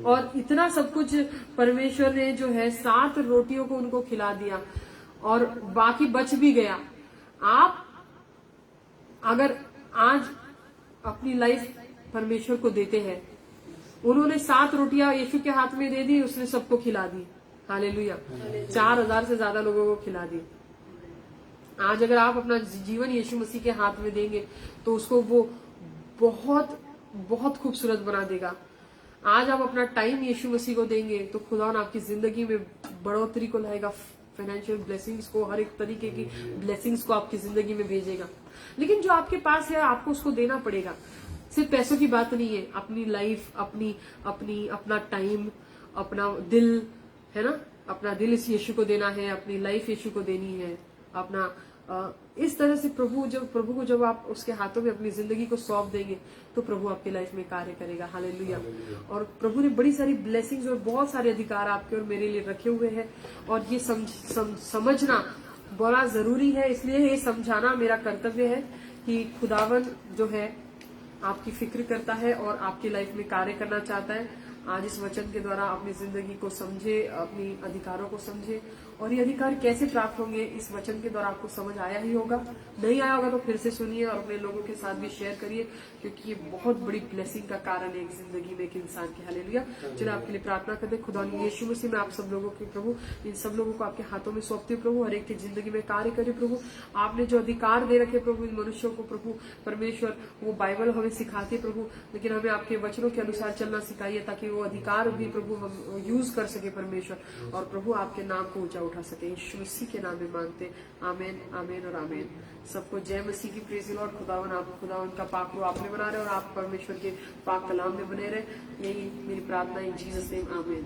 और इतना सब कुछ परमेश्वर ने जो है 7 रोटियों को उनको खिला दिया, और बाकी बच भी गया। आप अगर आज अपनी लाइफ परमेश्वर को देते हैं, उन्होंने 7 रोटियां यीशु के हाथ में दे दी, उसने सबको खिला दी। हालेलुया। 4000 से ज्यादा लोगों को खिला दी। आज अगर आप अपना जीवन यीशु मसीह के हाथ में देंगे तो उसको वो बहुत बहुत खूबसूरत बना देगा। आज आप अपना टाइम यीशु मसीह को देंगे तो खुदा आपकी जिंदगी में बढ़ोतरी को लाएगा, फाइनेंशियल ब्लेसिंग्स को, हर एक तरीके की ब्लेसिंग्स को आपकी जिंदगी में भेजेगा। लेकिन जो आपके पास है आपको उसको देना पड़ेगा। सिर्फ पैसों की बात नहीं है, अपनी लाइफ, अपना टाइम, अपना दिल, है ना, अपना दिल इस यीशु को देना है, अपनी लाइफ यीशु को देनी है, अपना इस तरह से प्रभु को जब आप उसके हाथों में अपनी जिंदगी को सौंप देंगे तो प्रभु आपकी लाइफ में कार्य करेगा। हालेलुया। और प्रभु ने बड़ी सारी ब्लेसिंग्स और बहुत सारे अधिकार आपके और मेरे लिए रखे हुए हैं, और ये समझना बड़ा जरूरी है। इसलिए ये समझाना मेरा कर्तव्य है कि खुदावन जो है आपकी फिक्र करता है और आपकी लाइफ में कार्य करना चाहता है। आज इस वचन के द्वारा अपनी जिंदगी को समझे, अपनी अधिकारों को समझे, और ये अधिकार कैसे प्राप्त होंगे इस वचन के द्वारा आपको समझ आया ही होगा। नहीं आया होगा तो फिर से सुनिए और अपने लोगों के साथ भी शेयर करिए, क्योंकि ये बहुत बड़ी ब्लेसिंग का कारण है एक जिंदगी में एक इंसान की। हालेलुया। चलिए आपके लिए प्रार्थना करते। खुदा यीशु मसीह में आप सब लोगों के प्रभु, इन सब लोगों को आपके हाथों में सौंपते हो प्रभु, हर एक की जिंदगी में कार्य करे प्रभु। आपने जो अधिकार दे रखे प्रभु इन मनुष्यों को प्रभु परमेश्वर, वो बाइबल हमें सिखाते प्रभु, लेकिन हमें आपके वचनों के अनुसार चलना सिखाइए ताकि वो अधिकार भी प्रभु हम यूज कर सके परमेश्वर, और प्रभु आपके नाम को ऊंचा उठा सके। यीशु मसीह के नाम में मांगते, आमीन, आमीन और आमीन। सबको जय मसीह की। Praise the Lord. खुदावन का पाक रू आपने बना रहे और आप परमेश्वर के पाक कलाम में बने रहे। यही मेरी प्रार्थना इन जीसस नेम, आमीन।